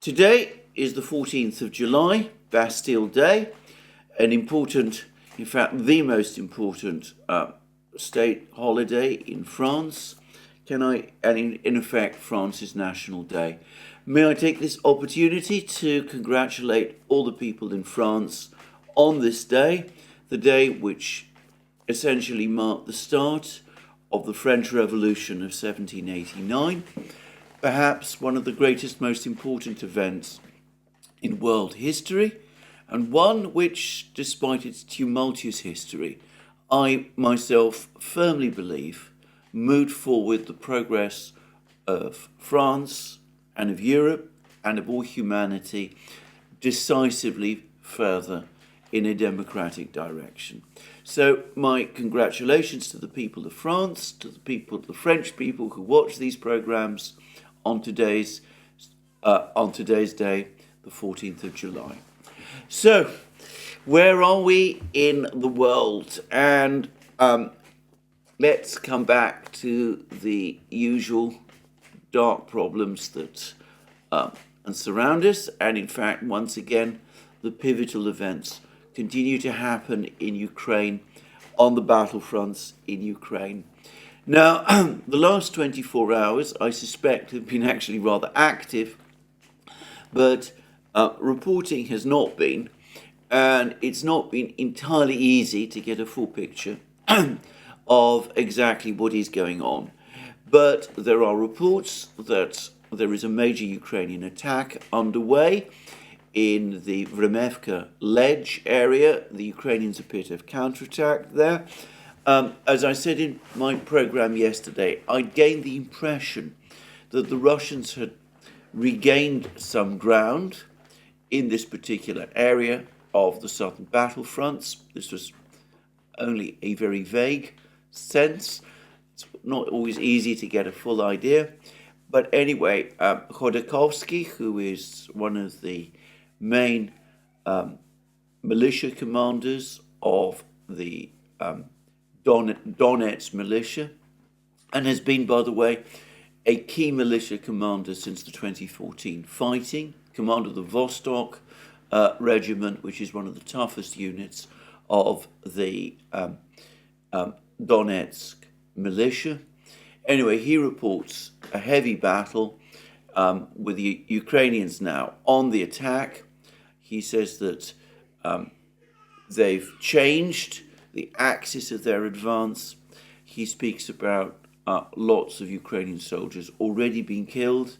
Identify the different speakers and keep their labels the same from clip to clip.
Speaker 1: Today is the 14th of July, Bastille Day, an important, in fact, the most important state holiday in France. And in effect, France's National Day. May I take this opportunity to congratulate all the people in France on this day, the day which essentially marked the start of the French Revolution of 1789, perhaps one of the greatest, most important events in world history, and one which, despite its tumultuous history, I myself firmly believe moved forward the progress of France and of Europe and of all humanity decisively further in a democratic direction. So my congratulations to the people of France, to the French people who watch these programs on today's day, the 14th of July. So, where are we in the world? And let's come back to the usual dark problems that surround us. And in fact, once again, the pivotal events continue to happen in Ukraine, on the battlefronts in Ukraine. Now, the last 24 hours, I suspect, have been actually rather active, but reporting has not been, and it's not been entirely easy to get a full picture of exactly what is going on. But there are reports that there is a major Ukrainian attack underway in the Vremevka ledge area. The Ukrainians appear to have counterattacked there. As I said in my program yesterday, I gained the impression that the Russians had regained some ground in this particular area of the southern battlefronts. This was only a very vague sense. It's not always easy to get a full idea. But anyway, Khodorkovsky, who is one of the main militia commanders of the Donetsk militia, and has been, by the way, a key militia commander since the 2014 fighting, commander of the Vostok regiment, which is one of the toughest units of the Donetsk militia. Anyway, he reports a heavy battle with the Ukrainians now on the attack. He says that they've changed the axis of their advance. He speaks about lots of Ukrainian soldiers already being killed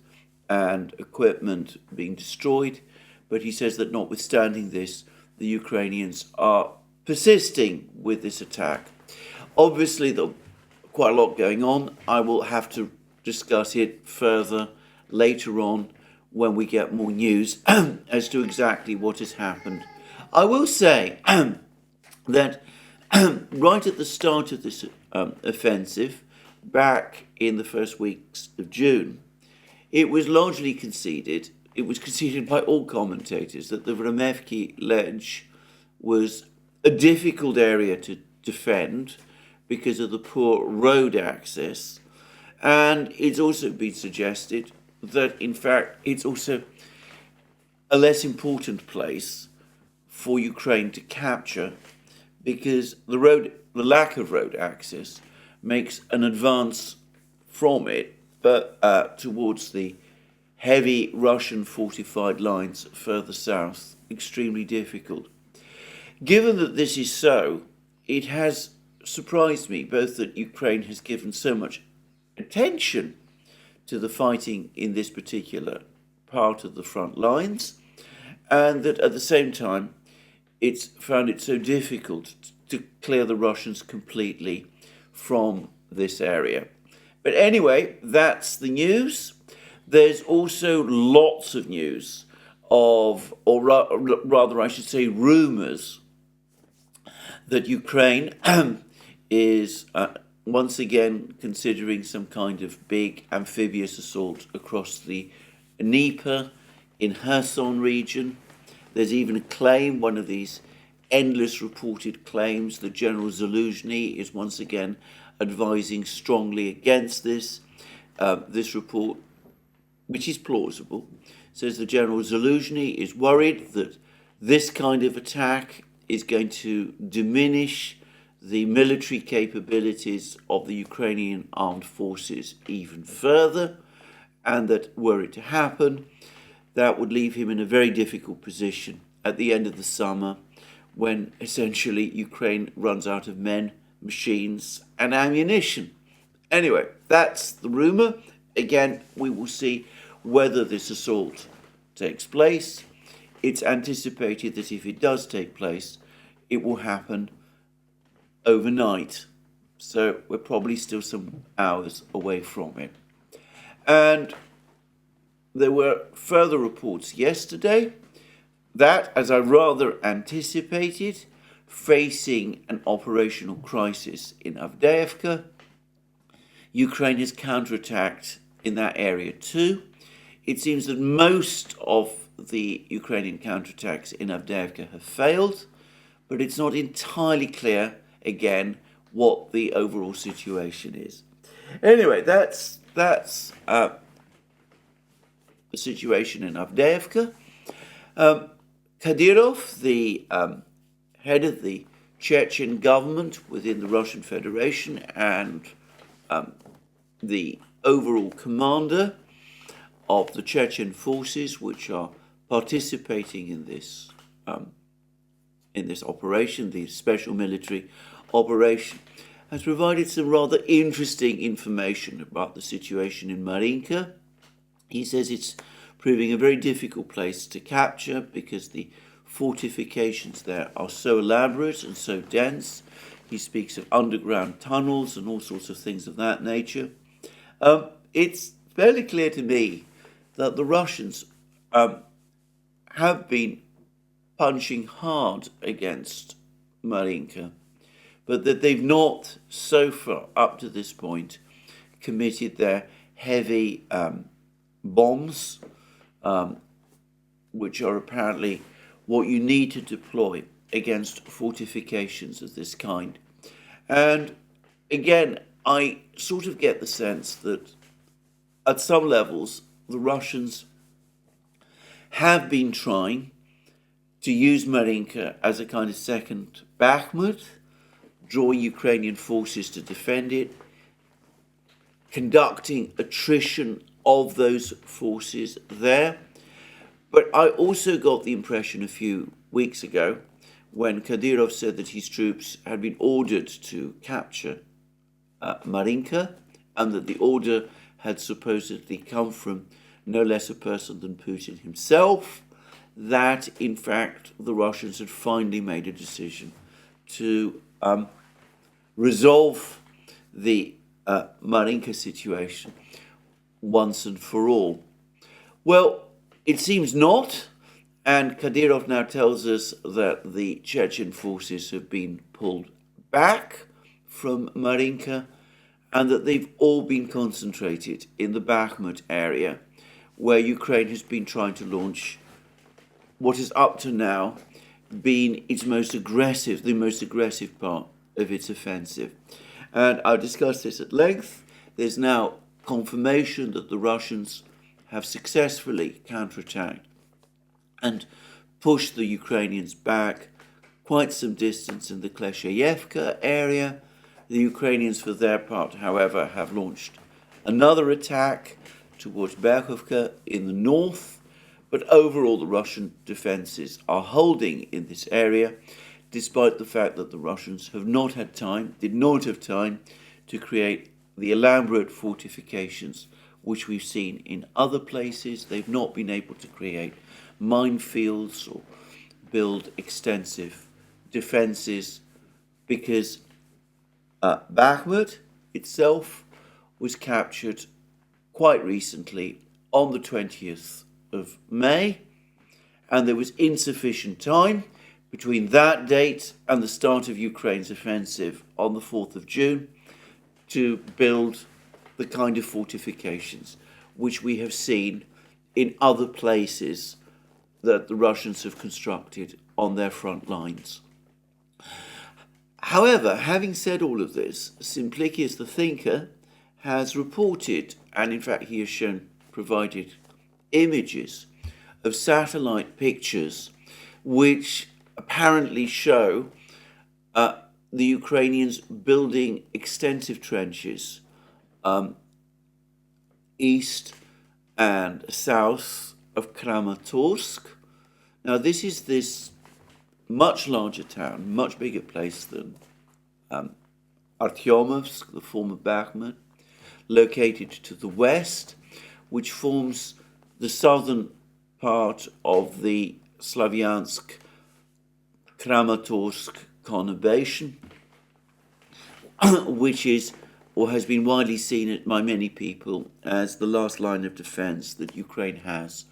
Speaker 1: and equipment being destroyed. But he says that notwithstanding this, the Ukrainians are persisting with this attack. Obviously, there's quite a lot going on. I will have to discuss it further later on when we get more news as to exactly what has happened. I will say that right at the start of this offensive, back in the first weeks of June, it was largely conceded, it was conceded by all commentators, that the Vremevki ledge was a difficult area to defend because of the poor road access. And it's also been suggested that, in fact, it's also a less important place for Ukraine to capture because the lack of road access makes an advance from it, but towards the heavy Russian fortified lines further south, extremely difficult. Given that this is so, it has surprised me both that Ukraine has given so much attention to the fighting in this particular part of the front lines, and that at the same time it's found it so difficult to clear the Russians completely from this area. But anyway, that's the news. There's also lots of news of, or rather I should say rumours, that Ukraine is once again considering some kind of big amphibious assault across the Dnieper in Kherson region. There's even a claim, one of these endless reported claims, that General Zaluzhny is once again advising strongly against this. This report, which is plausible, says the General Zaluzhny is worried that this kind of attack is going to diminish the military capabilities of the Ukrainian armed forces even further, and that were it to happen, that would leave him in a very difficult position at the end of the summer, when essentially Ukraine runs out of men, machines, and ammunition. Anyway, that's the rumour. Again, we will see whether this assault takes place. It's anticipated that if it does take place, it will happen overnight. So we're probably still some hours away from it. And there were further reports yesterday that, as I rather anticipated, facing an operational crisis in Avdiivka, Ukraine has counterattacked in that area too. It seems that most of the Ukrainian counterattacks in Avdiivka have failed, but it's not entirely clear, again, what the overall situation is. Anyway, that's the situation in Avdiivka. Kadyrov, the head of the Chechen government within the Russian Federation and the overall commander of the Chechen forces, which are participating in this operation, the special military operation, has provided some rather interesting information about the situation in Marinka. He says it's proving a very difficult place to capture because the fortifications there are so elaborate and so dense. He speaks of underground tunnels and all sorts of things of that nature. It's fairly clear to me that the Russians have been punching hard against Marinka, but that they've not, so far up to this point, committed their heavy bombs, which are apparently what you need to deploy against fortifications of this kind. And again, I sort of get the sense that at some levels, the Russians have been trying to use Marinka as a kind of second Bakhmut, draw Ukrainian forces to defend it, conducting attrition of those forces there. But I also got the impression a few weeks ago when Kadyrov said that his troops had been ordered to capture Marinka, and that the order had supposedly come from no less a person than Putin himself, that in fact the Russians had finally made a decision to resolve the Marinka situation once and for all. Well, it seems not, and Kadyrov now tells us that the Chechen forces have been pulled back from Marinka and that they've all been concentrated in the Bakhmut area, where Ukraine has been trying to launch what has up to now been its most aggressive part of its offensive. And I'll discuss this at length. There's now confirmation that the Russians have successfully counterattacked and pushed the Ukrainians back quite some distance in the Klesheyevka area. The Ukrainians, for their part, however, have launched another attack towards Berkhovka in the north, but overall the Russian defences are holding in this area, despite the fact that the Russians did not have time to create the elaborate fortifications which we've seen in other places. They've not been able to create minefields or build extensive defences because Bakhmut itself was captured quite recently on the 20th of May, and there was insufficient time between that date and the start of Ukraine's offensive on the 4th of June to build the kind of fortifications which we have seen in other places that the Russians have constructed on their front lines. However, having said all of this, Simplicius the thinker has reported, and in fact he has provided images of satellite pictures which apparently show the Ukrainians building extensive trenches east and south of Kramatorsk. Now, this is this much larger town, much bigger place than Artyomovsk, the former Bakhmut, located to the west, which forms the southern part of the Slavyansk Kramatorsk conurbation, which is or has been widely seen by many people as the last line of defense that Ukraine has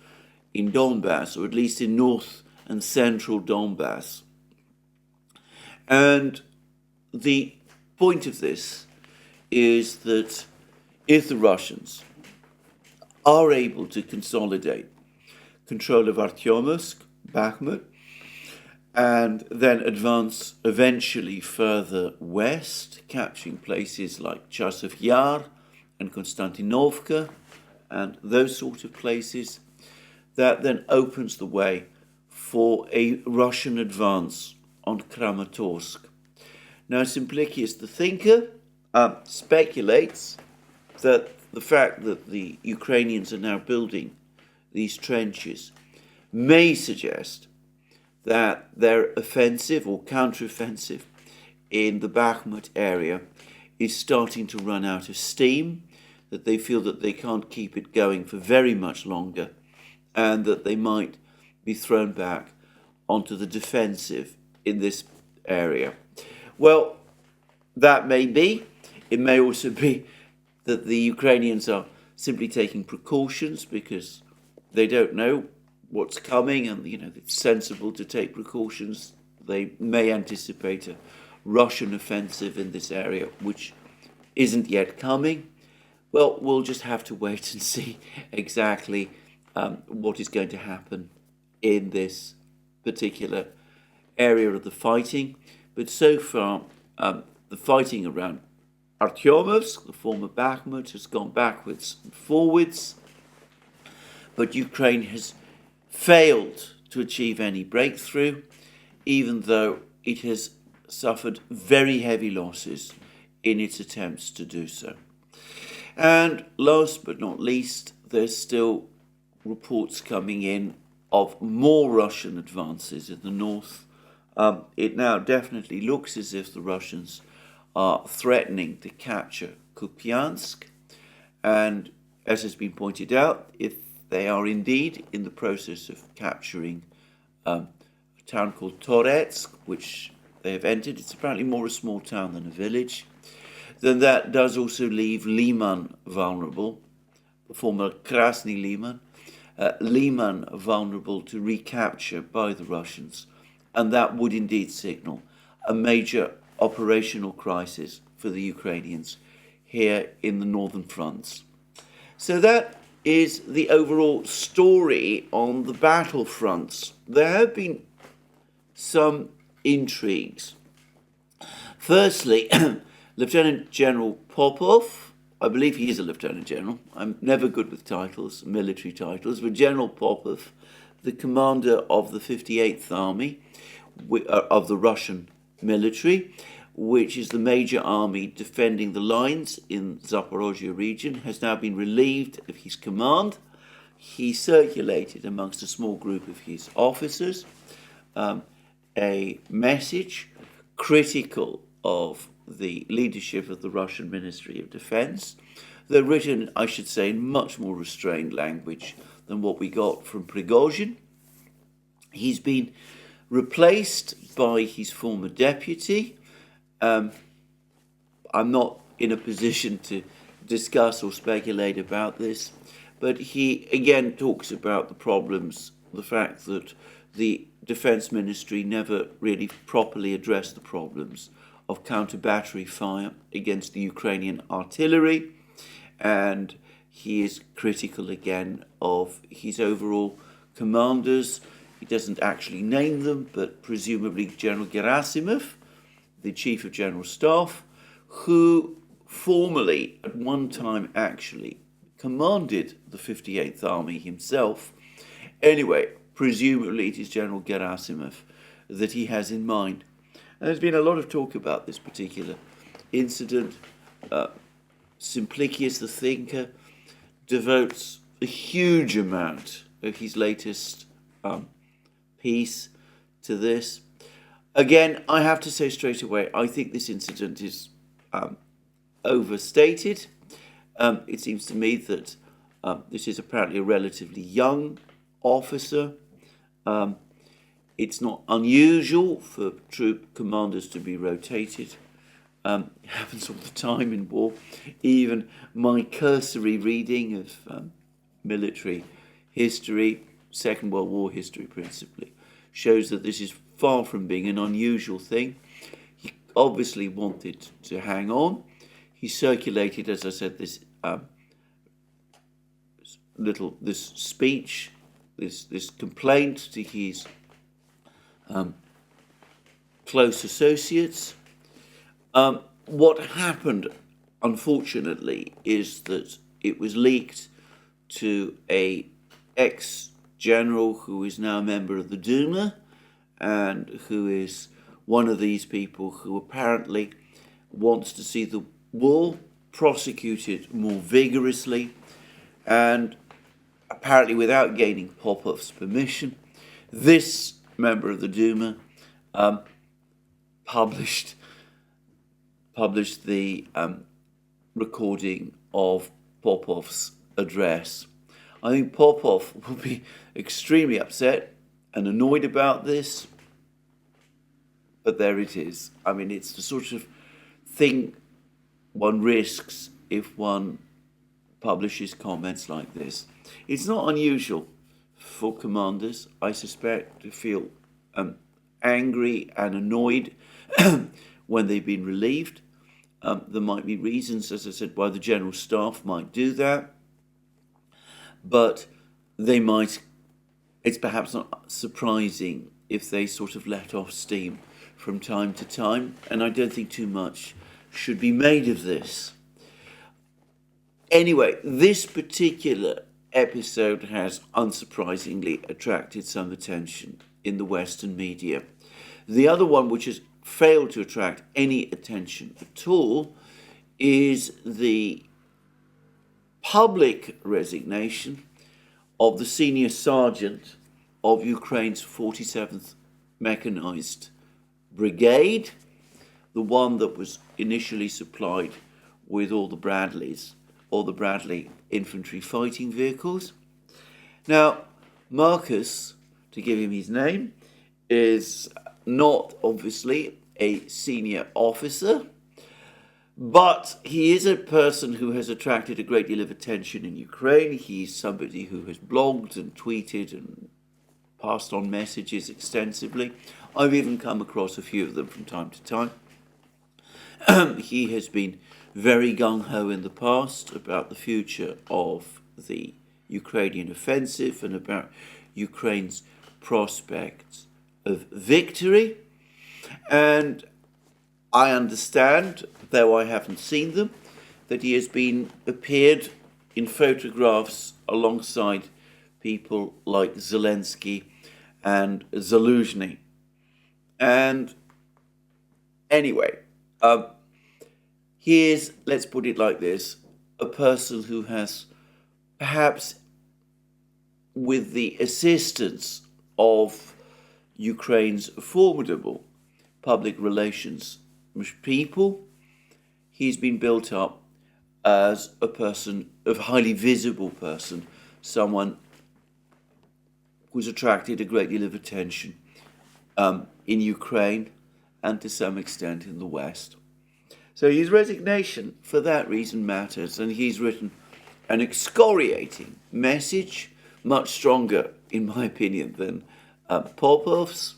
Speaker 1: in Donbass, or at least in north and central Donbass. And the point of this is that if the Russians are able to consolidate control of Artyomovsk, Bakhmut, and then advance eventually further west, capturing places like Chasiv Yar and Konstantinovka and those sort of places, that then opens the way for a Russian advance on Kramatorsk. Now, Simplicius the thinker speculates that the fact that the Ukrainians are now building these trenches may suggest that their offensive or counteroffensive in the Bakhmut area is starting to run out of steam, that they feel that they can't keep it going for very much longer, and that they might be thrown back onto the defensive in this area. Well, that may be. It may also be that the Ukrainians are simply taking precautions because they don't know what's coming, and it's sensible to take precautions. They may anticipate a Russian offensive in this area, which isn't yet coming. Well, we'll just have to wait and see exactly what is going to happen in this particular area of the fighting. But so far, the fighting around Artyomovsk, the former Bakhmut, has gone backwards and forwards, but Ukraine has failed to achieve any breakthrough, even though it has suffered very heavy losses in its attempts to do so. And last but not least, there's still reports coming in of more Russian advances in the north. It now definitely looks as if the Russians are threatening to capture Kupiansk, and as has been pointed out, if they are indeed in the process of capturing a town called Toretsk, which they have entered. It's apparently more a small town than a village. Then that does also leave Liman vulnerable, the former Krasny Liman, Liman vulnerable to recapture by the Russians. And that would indeed signal a major operational crisis for the Ukrainians here in the northern fronts. So that is the overall story on the battlefronts. There have been some intrigues. Firstly, Lieutenant General Popov, I believe he is a Lieutenant General. I'm never good with titles, military titles, but General Popov, the commander of the 58th Army of the Russian military, which is the major army defending the lines in Zaporozhye region, has now been relieved of his command. He circulated amongst a small group of his officers a message critical of the leadership of the Russian Ministry of Defense, though written, I should say, in much more restrained language than what we got from Prigozhin. He's been replaced by his former deputy. I'm not in a position to discuss or speculate about this, but he again talks about the problems, the fact that the Defense Ministry never really properly addressed the problems of counter-battery fire against the Ukrainian artillery, and he is critical again of his overall commanders. He doesn't actually name them, but presumably General Gerasimov, the Chief of General Staff, who formerly at one time actually commanded the 58th Army himself, Anyway, presumably it is General Gerasimov that he has in mind. And there's been a lot of talk about this particular incident. Simplicius the thinker devotes a huge amount of his latest piece to this. Again, I have to say straight away, I think this incident is overstated. It seems to me that this is apparently a relatively young officer. It's not unusual for troop commanders to be rotated. It happens all the time in war. Even my cursory reading of military history, Second World War history principally, shows that this is far from being an unusual thing. He obviously wanted to hang on. He circulated, as I said, this speech, this complaint to his close associates. What happened, unfortunately, is that it was leaked to a ex-general who is now a member of the Duma and who is one of these people who apparently wants to see the war prosecuted more vigorously, and apparently without gaining Popov's permission. This member of the Duma published the recording of Popov's address. I think Popov will be extremely upset and annoyed about this, but there it is. I mean, it's the sort of thing one risks if one publishes comments like this. It's not unusual for commanders, I suspect, to feel angry and annoyed when they've been relieved. There might be reasons, as I said, why the General Staff might do that, but they might, it's perhaps not surprising if they sort of let off steam from time to time, and I don't think too much should be made of this. Anyway, this particular episode has unsurprisingly attracted some attention in the Western media. The other one, which has failed to attract any attention at all, is the public resignation of the senior sergeant of Ukraine's 47th Mechanized Brigade, the one that was initially supplied with all the Bradleys, or the Bradley infantry fighting vehicles. Now, Marcus, to give him his name, is not obviously a senior officer, but he is a person who has attracted a great deal of attention in Ukraine. He's somebody who has blogged and tweeted and passed on messages extensively. I've even come across a few of them from time to time. He has been very gung-ho in the past about the future of the Ukrainian offensive and about Ukraine's prospects of victory. And I understand, though I haven't seen them, that he has appeared in photographs alongside people like Zelensky and Zaluzhny. And anyway, he is, let's put it like this, a person who has perhaps, with the assistance of Ukraine's formidable public relations people, he's been built up as a person, a highly visible person, someone who's attracted a great deal of attention in Ukraine and to some extent in the West. So his resignation for that reason matters, and he's written an excoriating message, much stronger, in my opinion, than Popov's,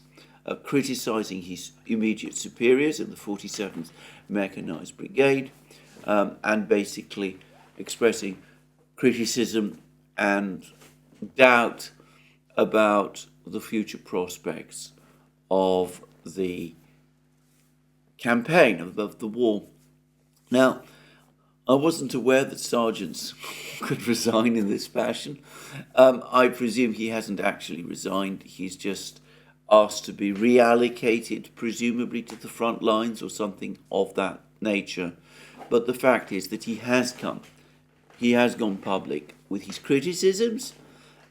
Speaker 1: criticising his immediate superiors in the 47th Mechanized Brigade, and basically expressing criticism and doubt about the future prospects of the campaign, of the war. Now, I wasn't aware that sergeants could resign in this fashion. I presume he hasn't actually resigned. He's just asked to be reallocated, presumably to the front lines or something of that nature. But the fact is that he has gone public with his criticisms,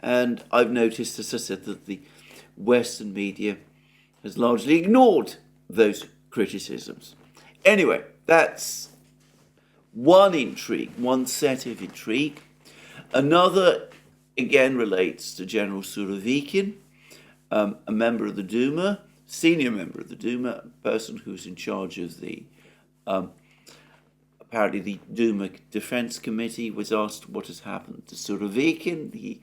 Speaker 1: and I've noticed, as I said, that the Western media has largely ignored those criticisms. Anyway, that's one intrigue, one set of intrigue. Another, again, relates to General Surovikin, a member of the Duma, senior member of the Duma, a person who's in charge of the, apparently the Duma Defense Committee, was asked what has happened to Surovikin.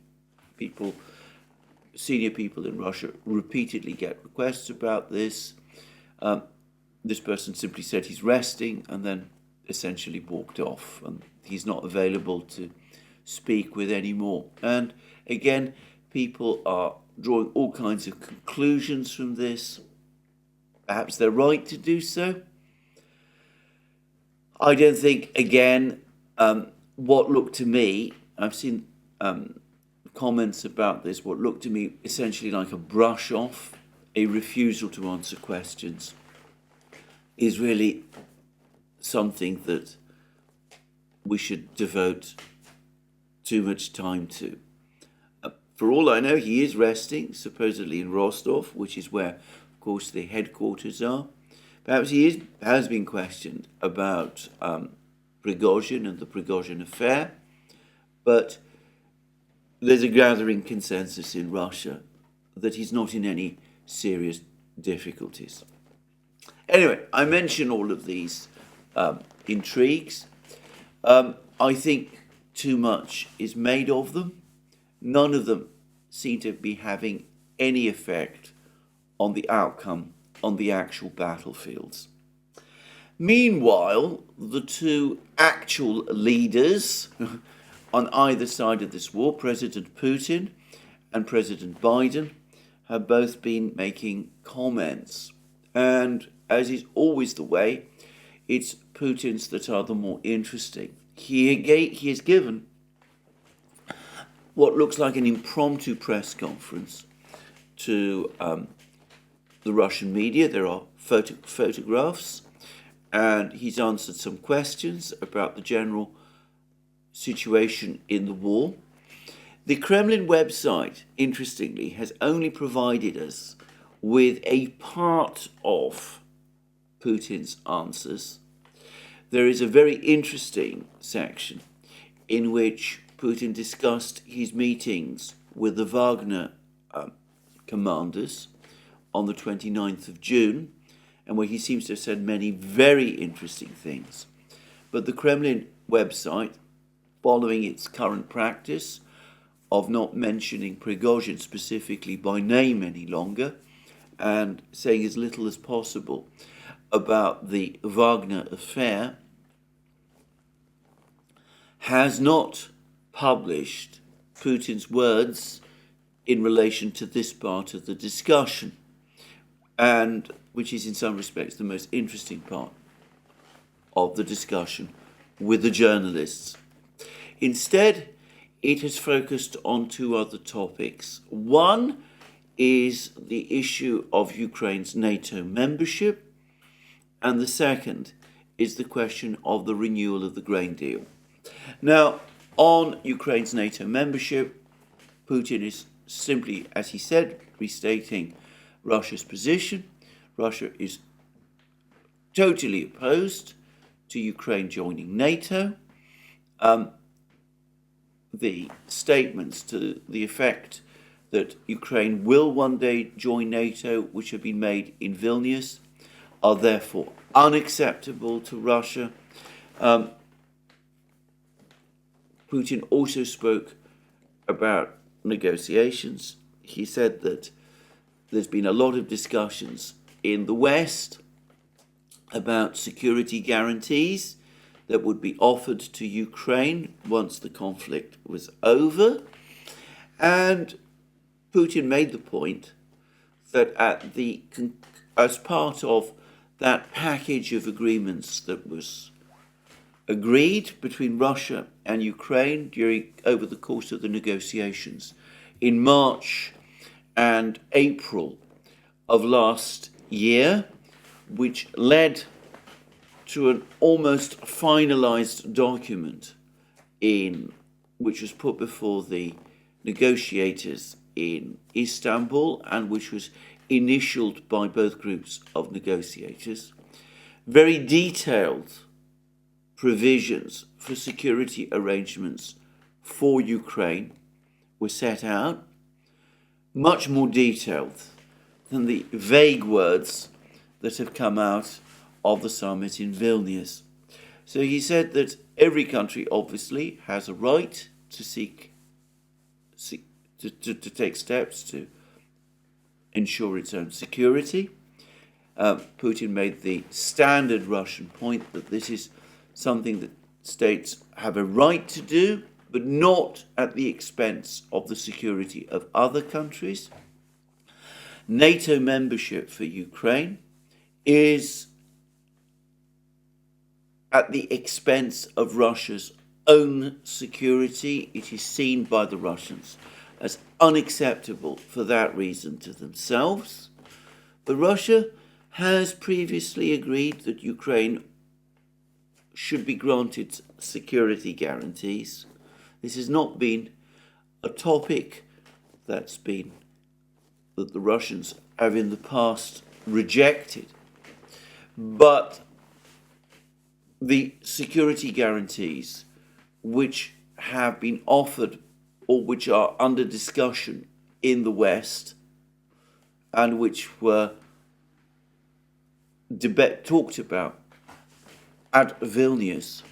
Speaker 1: Senior people in Russia repeatedly get requests about this. This person simply said he's resting and then essentially walked off, and he's not available to speak with anymore. And again, people are drawing all kinds of conclusions from this. Perhaps they're right to do so. I don't think, again, what looked to me, I've seen comments about this, what looked to me essentially like a brush off, a refusal to answer questions, is really something that we should devote too much time to. For all I know, he is resting, supposedly in Rostov, which is where, of course, the headquarters are. Perhaps has been questioned about Prigozhin and the Prigozhin affair, but there's a gathering consensus in Russia that he's not in any serious difficulties. Anyway, I mention all of these intrigues. I think too much is made of them. None of them seem to be having any effect on the outcome on the actual battlefields. Meanwhile, the two actual leaders on either side of this war, President Putin and President Biden, have both been making comments. And as is always the way, it's Putin's that are the more interesting. He has given what looks like an impromptu press conference to the Russian media. There are photographs, and he's answered some questions about the general situation in the war. The Kremlin website, interestingly, has only provided us with a part of Putin's answers. There is a very interesting section in which Putin discussed his meetings with the Wagner commanders on the 29th of June, and where he seems to have said many very interesting things. But the Kremlin website, following its current practice of not mentioning Prigozhin specifically by name any longer, and saying as little as possible about the Wagner affair, has not published Putin's words in relation to this part of the discussion, and which is in some respects the most interesting part of the discussion with the journalists. Instead, it has focused on two other topics. One is the issue of Ukraine's NATO membership, and the second is the question of the renewal of the grain deal. Now, on Ukraine's NATO membership, Putin is simply, as he said, restating Russia's position. Russia is totally opposed to Ukraine joining NATO. The statements to the effect that Ukraine will one day join NATO, which have been made in Vilnius, are therefore unacceptable to Russia. Putin also spoke about negotiations. He said that there's been a lot of discussions in the West about security guarantees that would be offered to Ukraine once the conflict was over. And Putin made the point that as part of that package of agreements that was agreed between Russia and Ukraine over the course of the negotiations in March and April of last year, which led to an almost finalized document which was put before the negotiators in Istanbul and which was initialed by both groups of negotiators. Very detailed provisions for security arrangements for Ukraine were set out, much more detailed than the vague words that have come out of the summit in Vilnius. So he said that every country obviously has a right to take steps to ensure its own security. Putin made the standard Russian point that this is something that states have a right to do, but not at the expense of the security of other countries. NATO membership for Ukraine is at the expense of Russia's own security. It is seen by the Russians as unacceptable for that reason to themselves. But Russia has previously agreed that Ukraine should be granted security guarantees. This has not been a topic that the Russians have in the past rejected. But the security guarantees which have been offered or which are under discussion in the West and which were talked about at Vilnius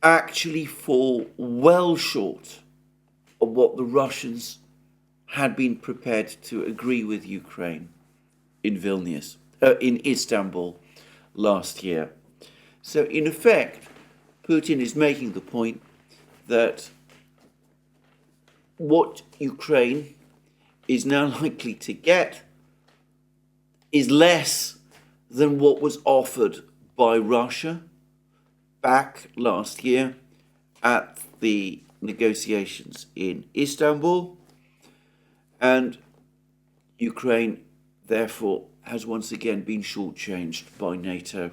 Speaker 1: actually fall well short of what the Russians had been prepared to agree with Ukraine in Istanbul last year. So in effect, Putin is making the point that what Ukraine is now likely to get is less than what was offered by Russia back last year at the negotiations in Istanbul, and Ukraine therefore has once again been shortchanged by NATO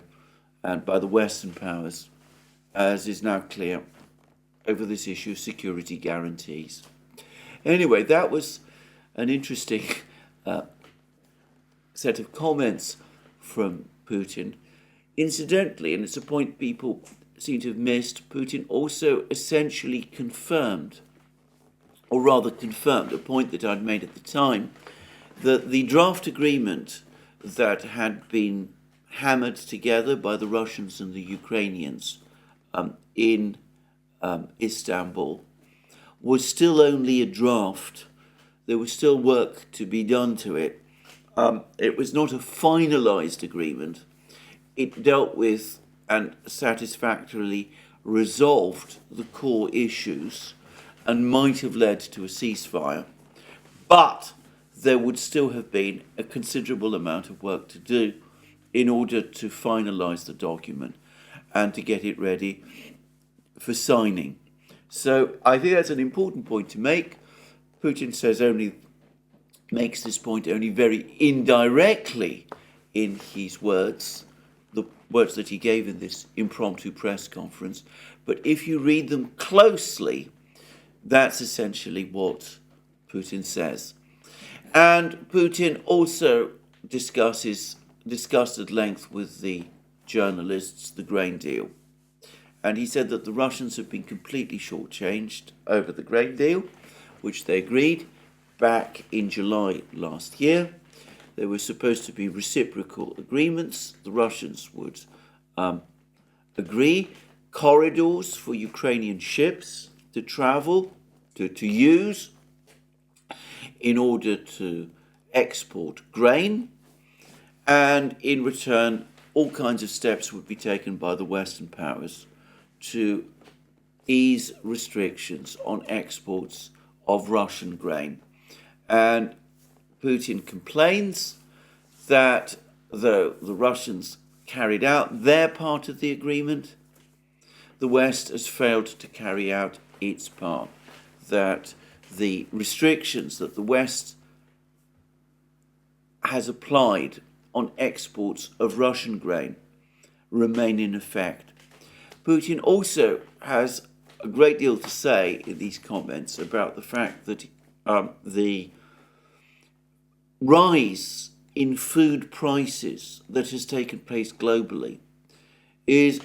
Speaker 1: and by the Western powers, as is now clear, over this issue of security guarantees. Anyway, that was an interesting set of comments from Putin. Incidentally, and it's a point people seem to have missed, Putin also essentially confirmed a point that I'd made at the time, that the draft agreement that had been hammered together by the Russians and the Ukrainians in Istanbul was still only a draft. There was still work to be done to it. It was not a finalized agreement. It dealt with and satisfactorily resolved the core issues and might have led to a ceasefire. But there would still have been a considerable amount of work to do in order to finalize the document and to get it ready for signing. So I think that's an important point to make. Putin makes this point only very indirectly in his words, the words that he gave in this impromptu press conference. But if you read them closely, that's essentially what Putin says. And Putin also discussed at length with the journalists the grain deal. And he said that the Russians have been completely shortchanged over the grain deal, which they agreed back in July last year. There were supposed to be reciprocal agreements. The Russians would agree corridors for Ukrainian ships to travel, to use, in order to export grain. And in return, all kinds of steps would be taken by the Western powers to ease restrictions on exports of Russian grain. And Putin complains that though the Russians carried out their part of the agreement, the West has failed to carry out its part, that the restrictions that the West has applied on exports of Russian grain remain in effect. Putin also has a great deal to say in these comments about the fact that the rise in food prices that has taken place globally is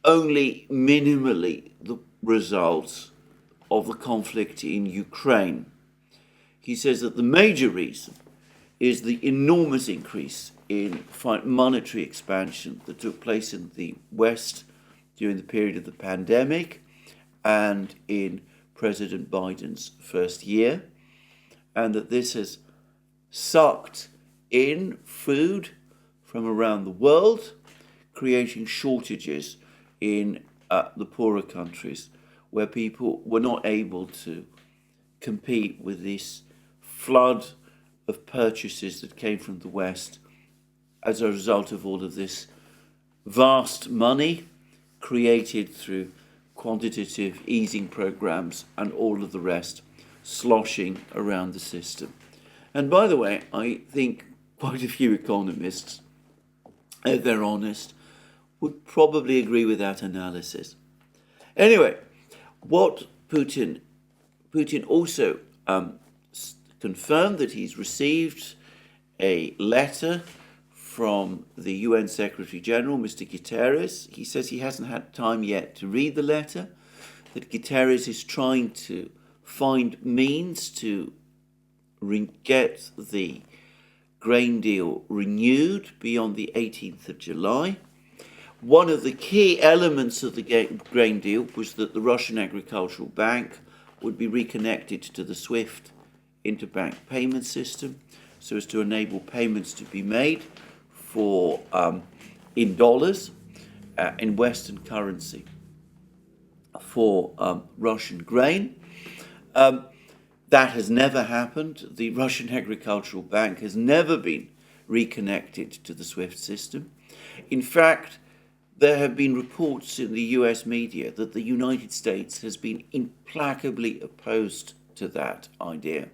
Speaker 1: only minimally the result of the conflict in Ukraine. He says that the major reason is the enormous increase in monetary expansion that took place in the West during the period of the pandemic and in President Biden's first year, and that this has sucked in food from around the world, creating shortages in the poorer countries where people were not able to compete with this flood of purchases that came from the West as a result of all of this vast money created through quantitative easing programs and all of the rest sloshing around the system. And by the way, I think quite a few economists, if they're honest, would probably agree with that analysis. Anyway, what Putin also confirmed that he's received a letter from the UN Secretary General, Mr. Guterres. He says he hasn't had time yet to read the letter, that Guterres is trying to find means to get the grain deal renewed beyond the 18th of July. One of the key elements of the grain deal was that the Russian Agricultural Bank would be reconnected to the SWIFT interbank payment system so as to enable payments to be made for in dollars in Western currency for Russian grain. That has never happened. The Russian Agricultural Bank has never been reconnected to the SWIFT system. In fact, there have been reports in the US media that the United States has been implacably opposed to that idea.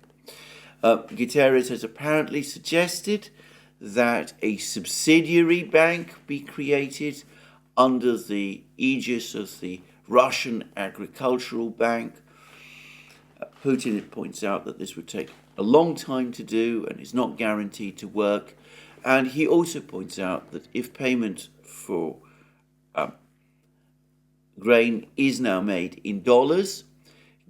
Speaker 1: Guterres has apparently suggested that a subsidiary bank be created under the aegis of the Russian Agricultural Bank. Putin points out that this would take a long time to do and is not guaranteed to work. And he also points out that if payment for grain is now made in dollars,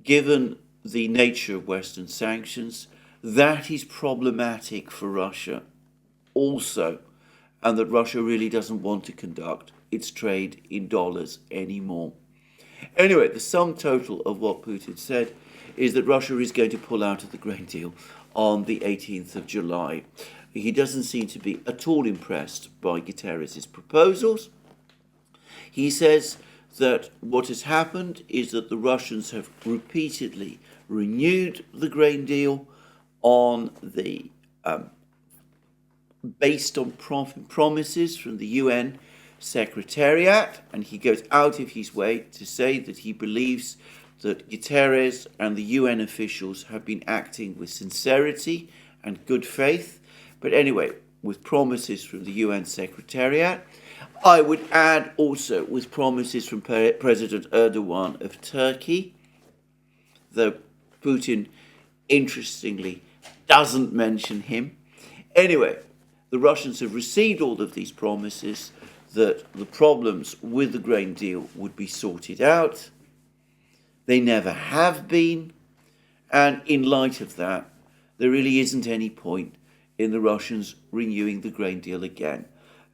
Speaker 1: given the nature of Western sanctions, that is problematic for Russia also, and that Russia really doesn't want to conduct its trade in dollars anymore. Anyway, the sum total of what Putin said is that Russia is going to pull out of the grain deal on the 18th of July. He doesn't seem to be at all impressed by Guterres' proposals. He says that what has happened is that the Russians have repeatedly renewed the grain deal on the based on promises from the UN Secretariat, and he goes out of his way to say that he believes that Guterres and the UN officials have been acting with sincerity and good faith. But anyway, with promises from the UN Secretariat. I would add also with promises from President Erdogan of Turkey, though Putin, interestingly, doesn't mention him. Anyway, the Russians have received all of these promises that the problems with the grain deal would be sorted out. They never have been. And in light of that, there really isn't any point in the Russians renewing the grain deal again.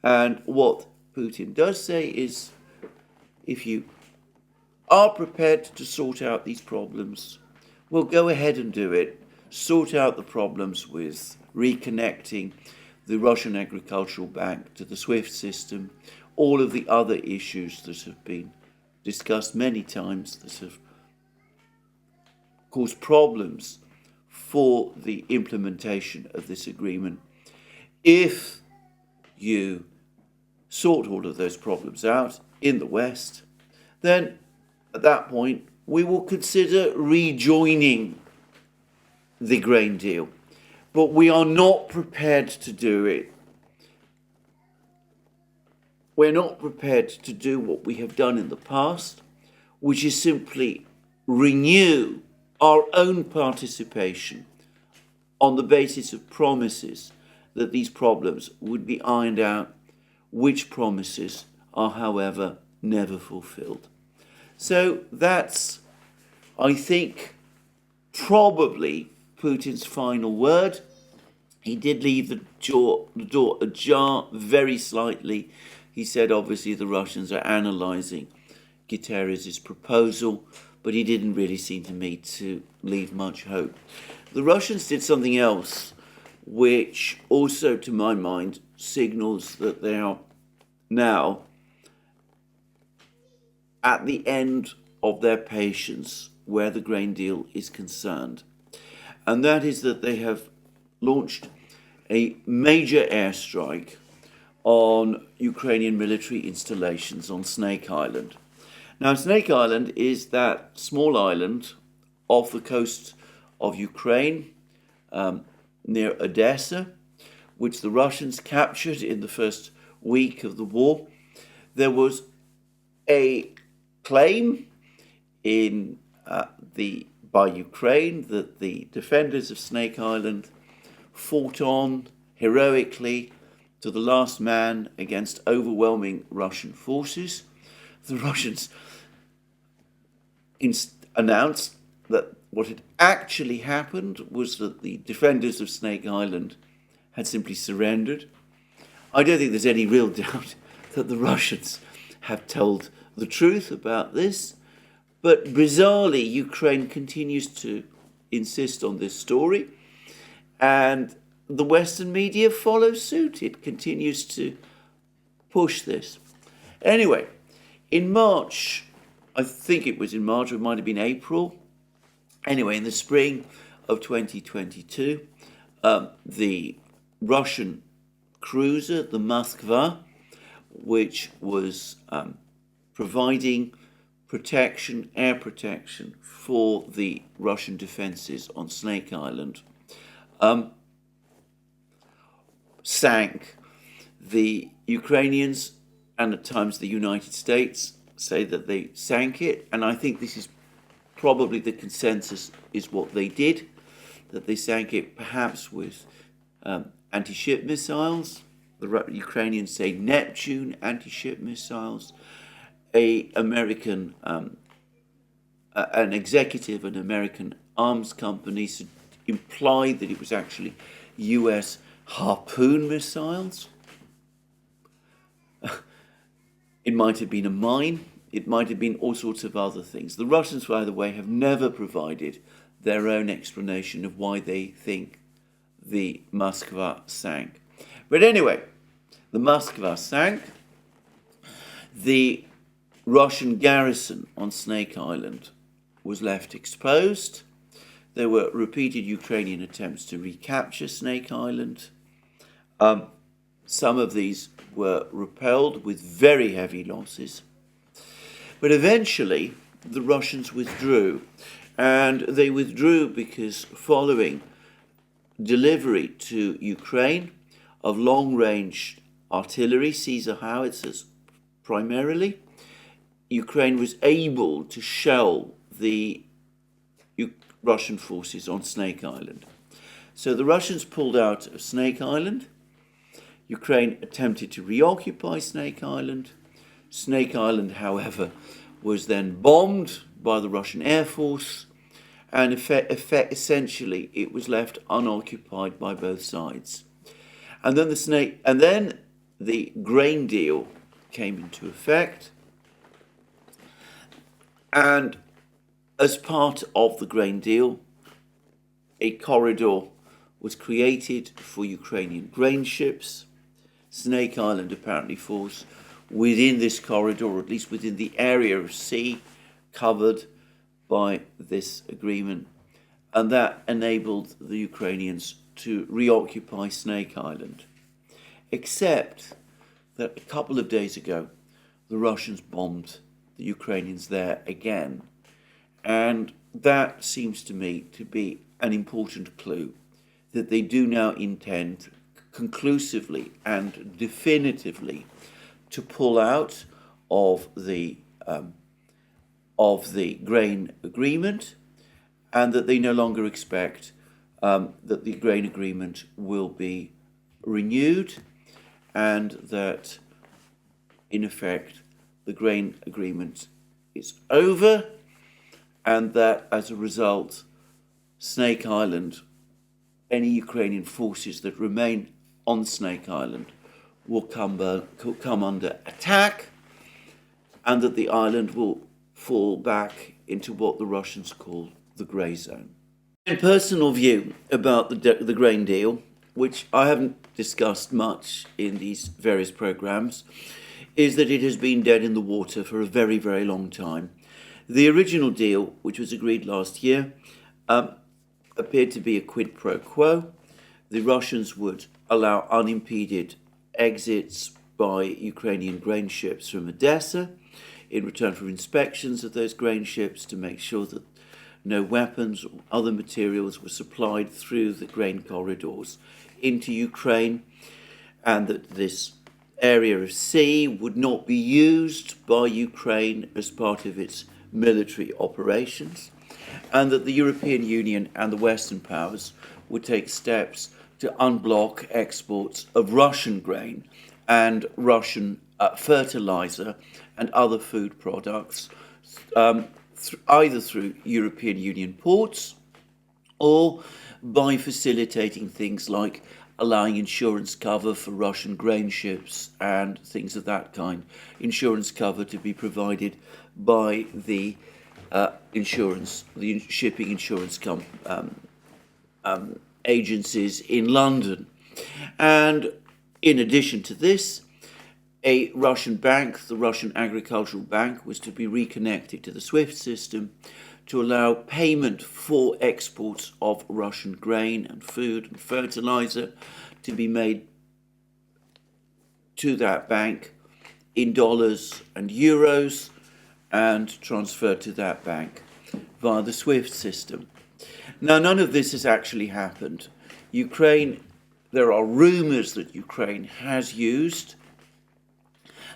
Speaker 1: And what Putin does say is, if you are prepared to sort out these problems, well, go ahead and do it. Sort out the problems with reconnecting the Russian Agricultural Bank to the SWIFT system, all of the other issues that have been discussed many times that have caused problems for the implementation of this agreement. If you sort all of those problems out in the West, then at that point we will consider rejoining the grain deal. But we are not prepared to do it. We're not prepared to do what we have done in the past, which is simply renew our own participation on the basis of promises that these problems would be ironed out, which promises are, however, never fulfilled. So that's, I think, probably Putin's final word. He did leave the door ajar very slightly. He said, obviously, the Russians are analysing Guterres' proposal, but he didn't really seem to me to leave much hope. The Russians did something else, which also, to my mind, signals that they are now at the end of their patience where the grain deal is concerned. And that is that they have launched a major airstrike on Ukrainian military installations on Snake Island. Now, Snake Island is that small island off the coast of Ukraine, near Odessa, which the Russians captured in the first week of the war. There was a claim by Ukraine that the defenders of Snake Island fought on heroically to the last man against overwhelming Russian forces. The Russians announced that what had actually happened was that the defenders of Snake Island had simply surrendered. I don't think there's any real doubt that the Russians have told the truth about this, but bizarrely, Ukraine continues to insist on this story, and the Western media follows suit. It continues to push this. Anyway, in March, I think it was in March, or it might have been April, anyway, in the spring of 2022, the Russian cruiser, the Moskva, which was providing protection, air protection for the Russian defenses on Snake Island, sank. The Ukrainians and at times the United States say that they sank it, and I think this is probably the consensus is what they did, that they sank it perhaps with anti-ship missiles. The Ukrainians say Neptune anti-ship missiles. An executive, an American arms company implied that it was actually US Harpoon missiles. It might have been a mine. It might have been all sorts of other things. The Russians, by the way, have never provided their own explanation of why they think the Moskva sank. But anyway, the Moskva sank. The Russian garrison on Snake Island was left exposed. There were repeated Ukrainian attempts to recapture Snake Island. Some of these were repelled with very heavy losses. But eventually, the Russians withdrew. And they withdrew because following delivery to Ukraine of long-range artillery, Caesar howitzers primarily, Ukraine was able to shell the Russian forces on Snake Island. So the Russians pulled out of Snake Island. Ukraine attempted to reoccupy Snake Island. Snake Island, however, was then bombed by the Russian Air Force, and essentially it was left unoccupied by both sides. And then the grain deal came into effect, and as part of the grain deal, a corridor was created for Ukrainian grain ships. Snake Island apparently falls within this corridor, or at least within the area of sea covered by this agreement, and that enabled the Ukrainians to reoccupy Snake Island. Except that a couple of days ago, the Russians bombed the Ukrainians there again. And that seems to me to be an important clue that they do now intend conclusively and definitively to pull out of the grain agreement, and that they no longer expect that the grain agreement will be renewed, and that in effect the grain agreement is over, and that as a result Snake Island, any Ukrainian forces that remain on Snake Island will come under attack, and that the island will fall back into what the Russians call the grey zone. My personal view about the grain deal, which I haven't discussed much in these various programs, is that it has been dead in the water for a very, very long time. The original deal, which was agreed last year, appeared to be a quid pro quo. The Russians would allow unimpeded exits by Ukrainian grain ships from Odessa in return for inspections of those grain ships to make sure that no weapons or other materials were supplied through the grain corridors into Ukraine, and that this area of sea would not be used by Ukraine as part of its military operations, and that the European Union and the Western powers would take steps to unblock exports of Russian grain and Russian fertilizer and other food products, either through European Union ports or by facilitating things like allowing insurance cover for Russian grain ships and things of that kind, insurance cover to be provided by the shipping insurance agencies in London. And in addition to this, a Russian bank, the Russian Agricultural Bank, was to be reconnected to the SWIFT system to allow payment for exports of Russian grain and food and fertilizer to be made to that bank in dollars and euros and transferred to that bank via the SWIFT system. Now, none of this has actually happened. There are rumors that Ukraine has used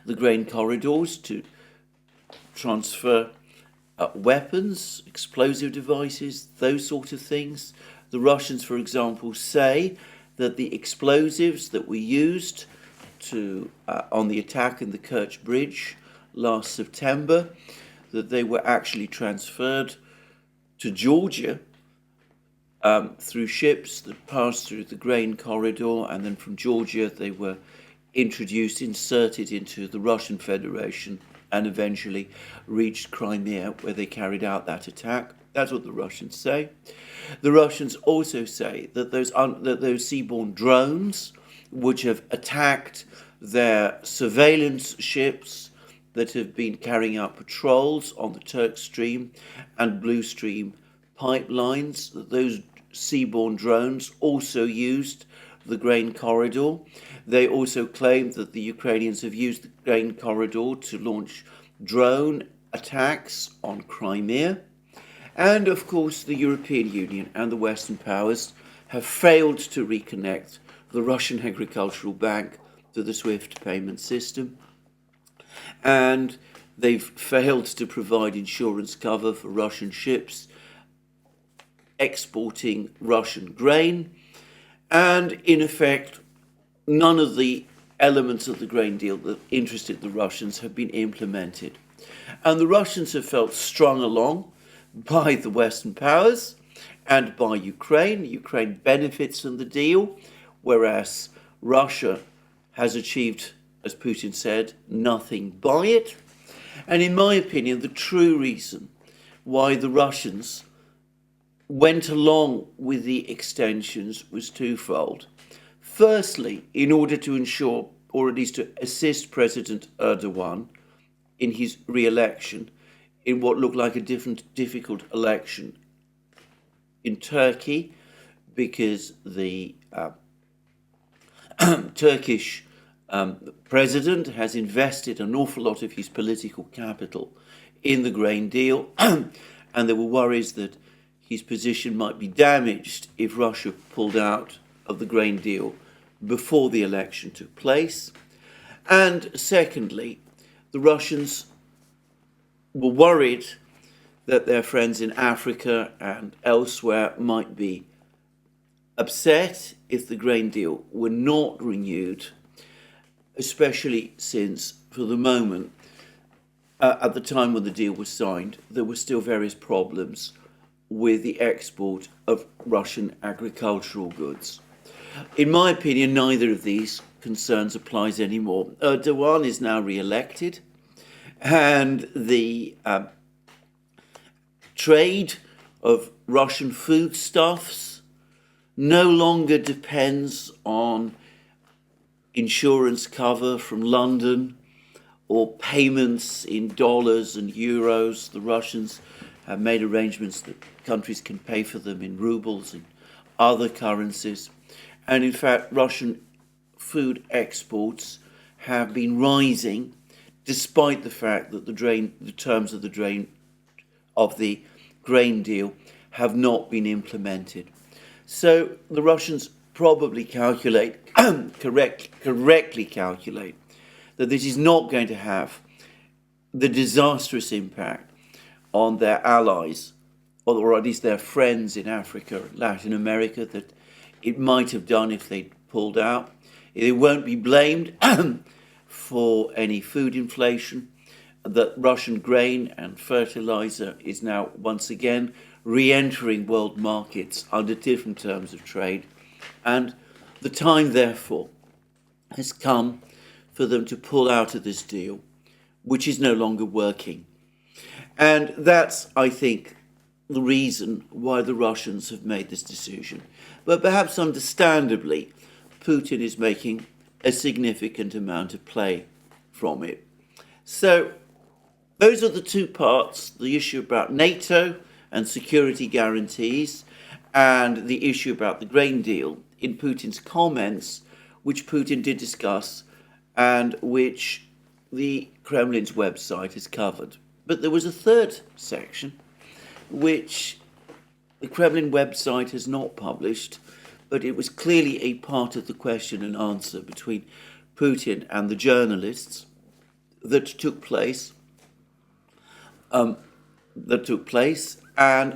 Speaker 1: the grain corridors to transfer weapons, explosive devices, those sort of things. The Russians, for example, say that the explosives that were used on the attack in the Kerch Bridge last September, that they were actually transferred to Georgia through ships that passed through the grain corridor, and then from Georgia they were inserted into the Russian Federation, and eventually reached Crimea, where they carried out that attack. That's what the Russians say. The Russians also say that those seaborne drones, which have attacked their surveillance ships that have been carrying out patrols on the Turk Stream and Blue Stream pipelines, that those seaborne drones also used the grain corridor. They also claim that the Ukrainians have used the grain corridor to launch drone attacks on Crimea. And of course, the European Union and the Western powers have failed to reconnect the Russian Agricultural Bank to the SWIFT payment system. And they've failed to provide insurance cover for Russian ships exporting Russian grain. And in effect, none of the elements of the grain deal that interested the Russians have been implemented. And the Russians have felt strung along by the Western powers and by Ukraine. Ukraine benefits from the deal, whereas Russia has achieved, as Putin said, nothing by it. And in my opinion, the true reason why the Russians went along with the extensions was twofold. Firstly, in order to ensure, or at least to assist President Erdogan in his re-election in what looked like a difficult election in Turkey, because the Turkish The president has invested an awful lot of his political capital in the grain deal, and there were worries that his position might be damaged if Russia pulled out of the grain deal before the election took place. And secondly, the Russians were worried that their friends in Africa and elsewhere might be upset if the grain deal were not renewed, especially since, for the moment, at the time when the deal was signed, there were still various problems with the export of Russian agricultural goods. In my opinion, neither of these concerns applies anymore. Duran is now re-elected, and the trade of Russian foodstuffs no longer depends on insurance cover from London or payments in dollars and euros. The Russians have made arrangements that countries can pay for them in rubles and other currencies. And in fact, Russian food exports have been rising despite the fact that the terms of the grain deal have not been implemented. So the Russians probably correctly calculate that this is not going to have the disastrous impact on their allies, or at least their friends in Africa and Latin America, that it might have done if they'd pulled out. It won't be blamed for any food inflation, that Russian grain and fertilizer is now once again re-entering world markets under different terms of trade, and the time, therefore, has come for them to pull out of this deal, which is no longer working. And that's, I think, the reason why the Russians have made this decision. But perhaps understandably, Putin is making a significant amount of play from it. So those are the two parts, the issue about NATO and security guarantees, and the issue about the grain deal in Putin's comments, which Putin did discuss and which the Kremlin's website has covered. But there was a third section which the Kremlin website has not published, but it was clearly a part of the question and answer between Putin and the journalists that took place, and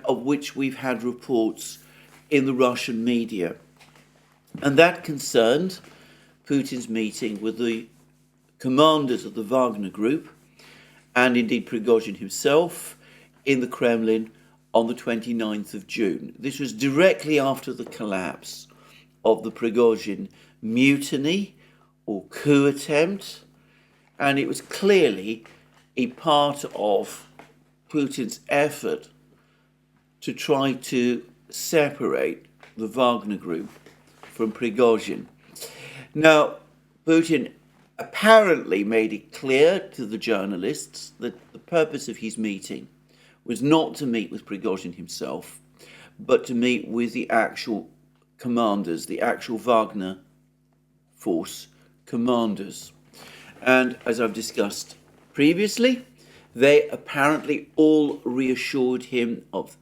Speaker 1: of which we've had reports in the Russian media. And that concerned Putin's meeting with the commanders of the Wagner Group, and indeed Prigozhin himself, in the Kremlin on the 29th of June. This was directly after the collapse of the Prigozhin mutiny or coup attempt, and it was clearly a part of Putin's effort to try to separate the Wagner Group from Prigozhin. Now, Putin apparently made it clear to the journalists that the purpose of his meeting was not to meet with Prigozhin himself, but to meet with the actual commanders, the actual Wagner force commanders. And as I've discussed previously, they apparently all reassured him of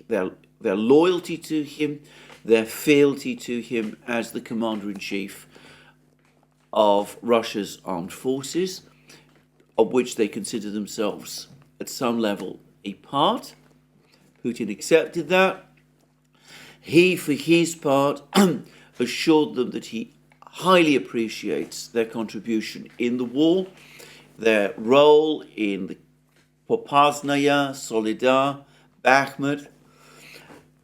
Speaker 1: their loyalty to him, their fealty to him as the commander-in-chief of Russia's armed forces, of which they consider themselves at some level a part. Putin accepted that. He, for his part, assured them that he highly appreciates their contribution in the war, their role in the Popasnaya, Solidar, Bakhmut,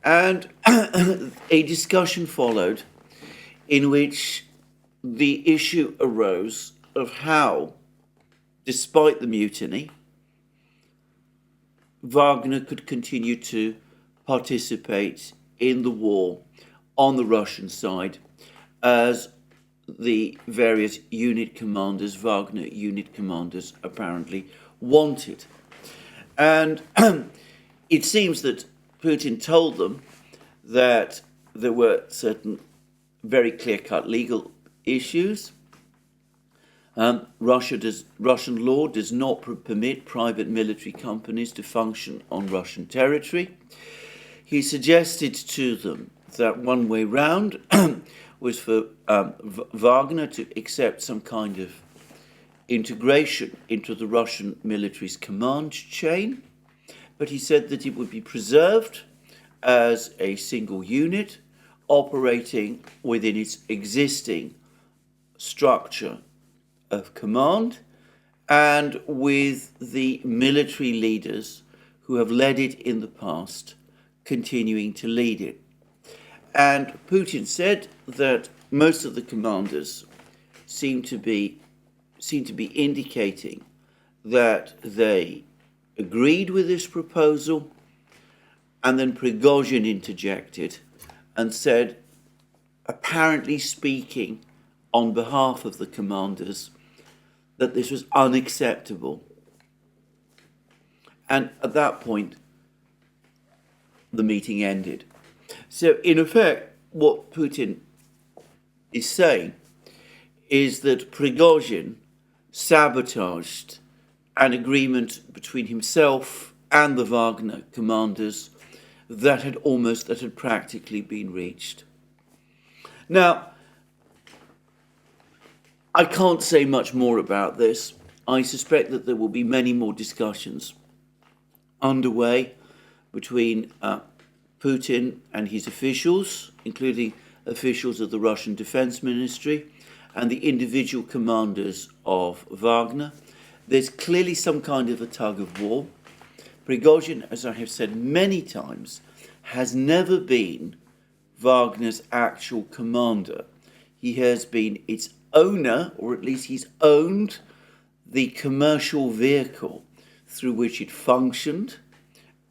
Speaker 1: and a discussion followed in which the issue arose of how, despite the mutiny, Wagner could continue to participate in the war on the Russian side as the various unit commanders, Wagner unit commanders, apparently wanted. And it seems that Putin told them that there were certain very clear-cut legal issues Russian law does not permit private military companies to function on Russian territory. He suggested to them that one way round was for Wagner to accept some kind of integration into the Russian military's command chain, but he said that it would be preserved as a single unit operating within its existing structure of command and with the military leaders who have led it in the past continuing to lead it. And Putin said that most of the commanders seem to be indicating that they agreed with this proposal, and then Prigozhin interjected and said, apparently speaking on behalf of the commanders, that this was unacceptable. And at that point, the meeting ended. So in effect, what Putin is saying is that Prigozhin sabotaged an agreement between himself and the Wagner commanders that had practically been reached. Now, I can't say much more about this. I suspect that there will be many more discussions underway between Putin and his officials, including officials of the Russian Defense Ministry and the individual commanders of Wagner. There's clearly some kind of a tug of war. Prigozhin, as I have said many times, has never been Wagner's actual commander. He has been its owner, or at least he's owned the commercial vehicle through which it functioned.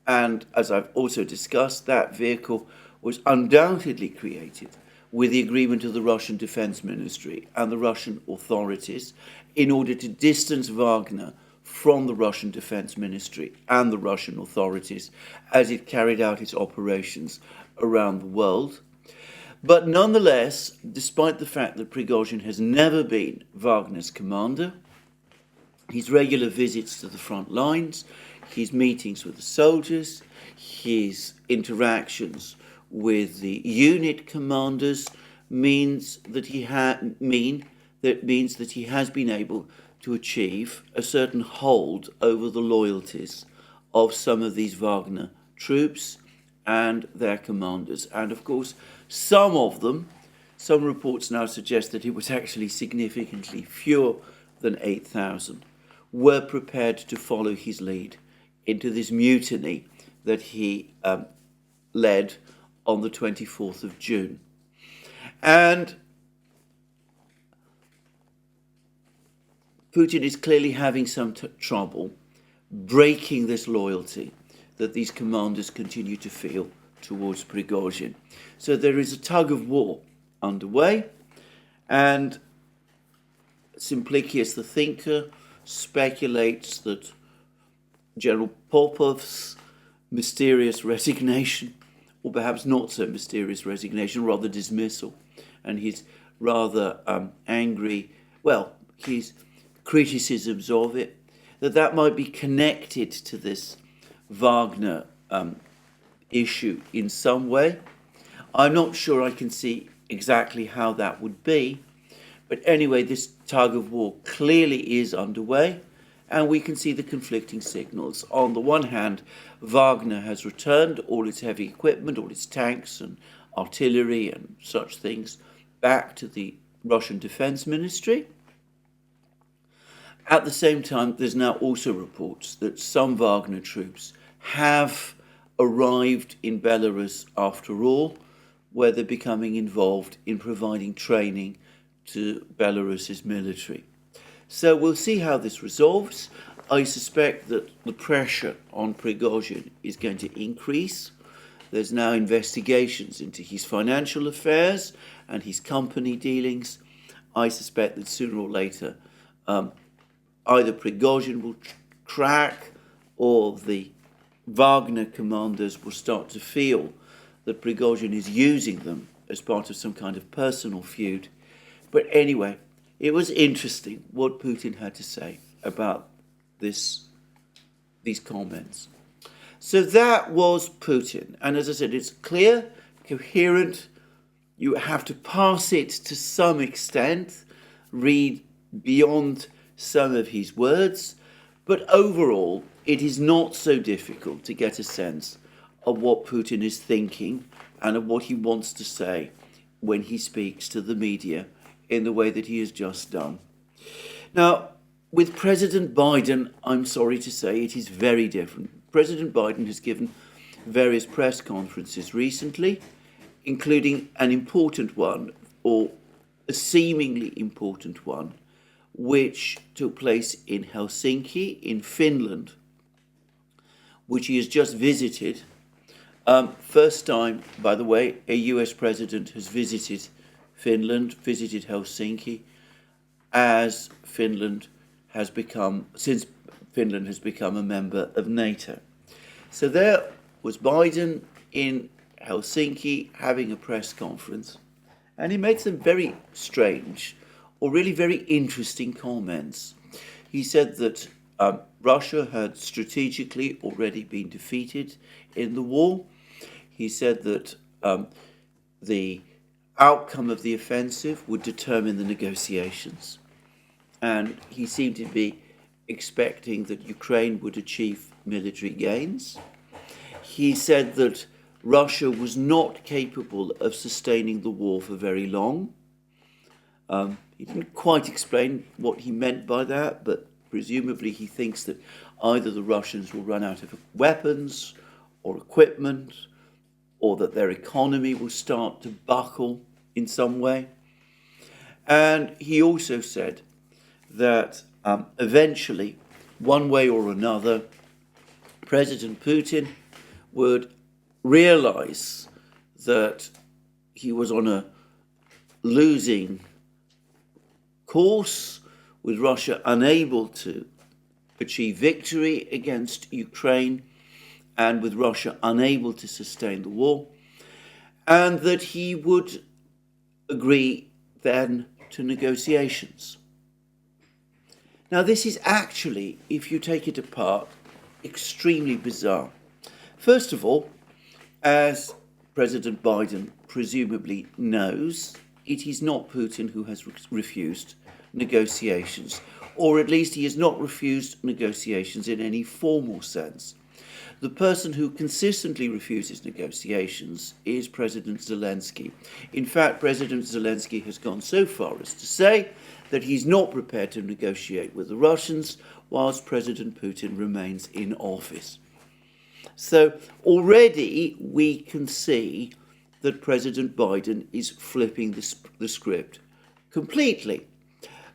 Speaker 1: And as I've also discussed, that vehicle was undoubtedly created with the agreement of the Russian Defense Ministry and the Russian authorities in order to distance Wagner from the Russian Defense Ministry and the Russian authorities as it carried out its operations around the world. But nonetheless, despite the fact that Prigozhin has never been Wagner's commander, his regular visits to the front lines, his meetings with the soldiers, his interactions with the unit commanders means that he has been able to achieve a certain hold over the loyalties of some of these Wagner troops and their commanders. And of course, some of them, some reports now suggest that it was actually significantly fewer than 8,000, were prepared to follow his lead into this mutiny that he led on the 24th of June. And Putin is clearly having some trouble breaking this loyalty that these commanders continue to feel towards Prigozhin. So there is a tug of war underway, and Simplicius the thinker speculates that General Popov's mysterious resignation, or perhaps not so mysterious resignation, rather dismissal, and his rather angry, his criticisms of it, that might be connected to this Wagner issue in some way. I'm not sure I can see exactly how that would be, but anyway, this tug of war clearly is underway, and we can see the conflicting signals. On the one hand, Wagner has returned all its heavy equipment, all its tanks and artillery and such things back to the Russian Defense Ministry. At the same time, there's now also reports that some Wagner troops have arrived in Belarus after all, where they're becoming involved in providing training to Belarus's military. So we'll see how this resolves. I suspect that the pressure on Prigozhin is going to increase. There's now investigations into his financial affairs and his company dealings. I suspect that sooner or later, either Prigozhin will crack, or the Wagner commanders will start to feel that Prigozhin is using them as part of some kind of personal feud. But anyway, it was interesting what Putin had to say about these comments. So that was Putin. And as I said, it's clear, coherent. You have to parse it to some extent, read beyond some of his words. But overall, it is not so difficult to get a sense of what Putin is thinking and of what he wants to say when he speaks to the media in the way that he has just done. Now, with President Biden, I'm sorry to say it is very different. President Biden has given various press conferences recently, including an important one, or a seemingly important one, which took place in Helsinki, in Finland, which he has just visited. First time, by the way, a US president has visited Finland, visited Helsinki, since Finland has become a member of NATO. So there was Biden in Helsinki having a press conference, and he made some very strange or really very interesting comments. He said that Russia had strategically already been defeated in the war. He said that the outcome of the offensive would determine the negotiations. And he seemed to be expecting that Ukraine would achieve military gains. He said that Russia was not capable of sustaining the war for very long. He didn't quite explain what he meant by that, but presumably he thinks that either the Russians will run out of weapons or equipment, or that their economy will start to buckle in some way. And he also said that eventually, one way or another, President Putin would realize that he was on a losing course, with Russia unable to achieve victory against Ukraine, and with Russia unable to sustain the war, and that he would agree then to negotiations. Now, this is actually, if you take it apart, extremely bizarre. First of all, as President Biden presumably knows, it is not Putin who has refused negotiations, or at least he has not refused negotiations in any formal sense. The person who consistently refuses negotiations is President Zelensky. In fact, President Zelensky has gone so far as to say that he's not prepared to negotiate with the Russians whilst President Putin remains in office. So already we can see that President Biden is flipping the script completely.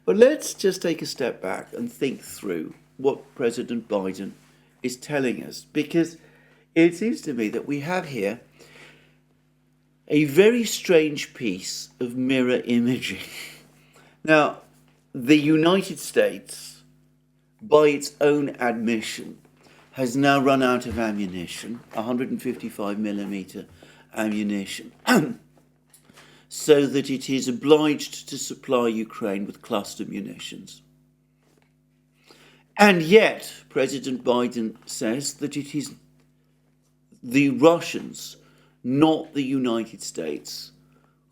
Speaker 1: But let's just take a step back and think through what President Biden is telling us, because it seems to me that we have here a very strange piece of mirror imaging. Now, the United States, by its own admission, has now run out of ammunition, 155mm ammunition, so that it is obliged to supply Ukraine with cluster munitions. And yet, President Biden says that it is the Russians, not the United States,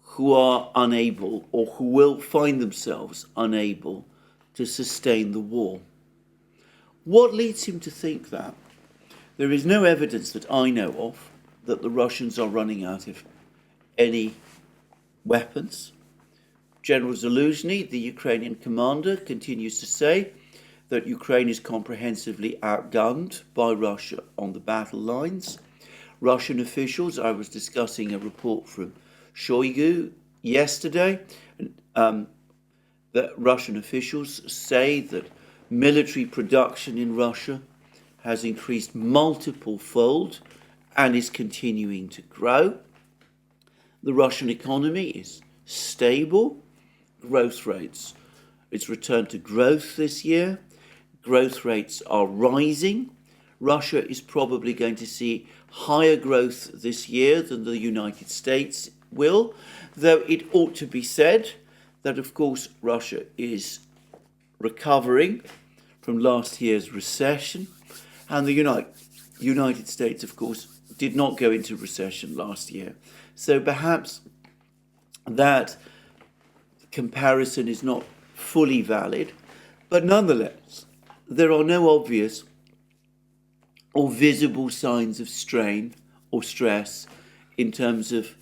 Speaker 1: who are unable, or who will find themselves unable, to sustain the war. What leads him to think that? There is no evidence that I know of that the Russians are running out of any weapons. General Zaluzhny, the Ukrainian commander, continues to say that Ukraine is comprehensively outgunned by Russia on the battle lines. Russian officials, I was discussing a report from Shoigu yesterday, that Russian officials say that military production in Russia has increased multiple-fold and is continuing to grow. The Russian economy is stable. Growth rates, it's returned to growth this year. Growth rates are rising. Russia is probably going to see higher growth this year than the United States will, though it ought to be said that, of course, Russia is recovering from last year's recession, and the United States, of course, did not go into recession last year. So perhaps that comparison is not fully valid, but nonetheless, there are no obvious or visible signs of strain or stress in terms of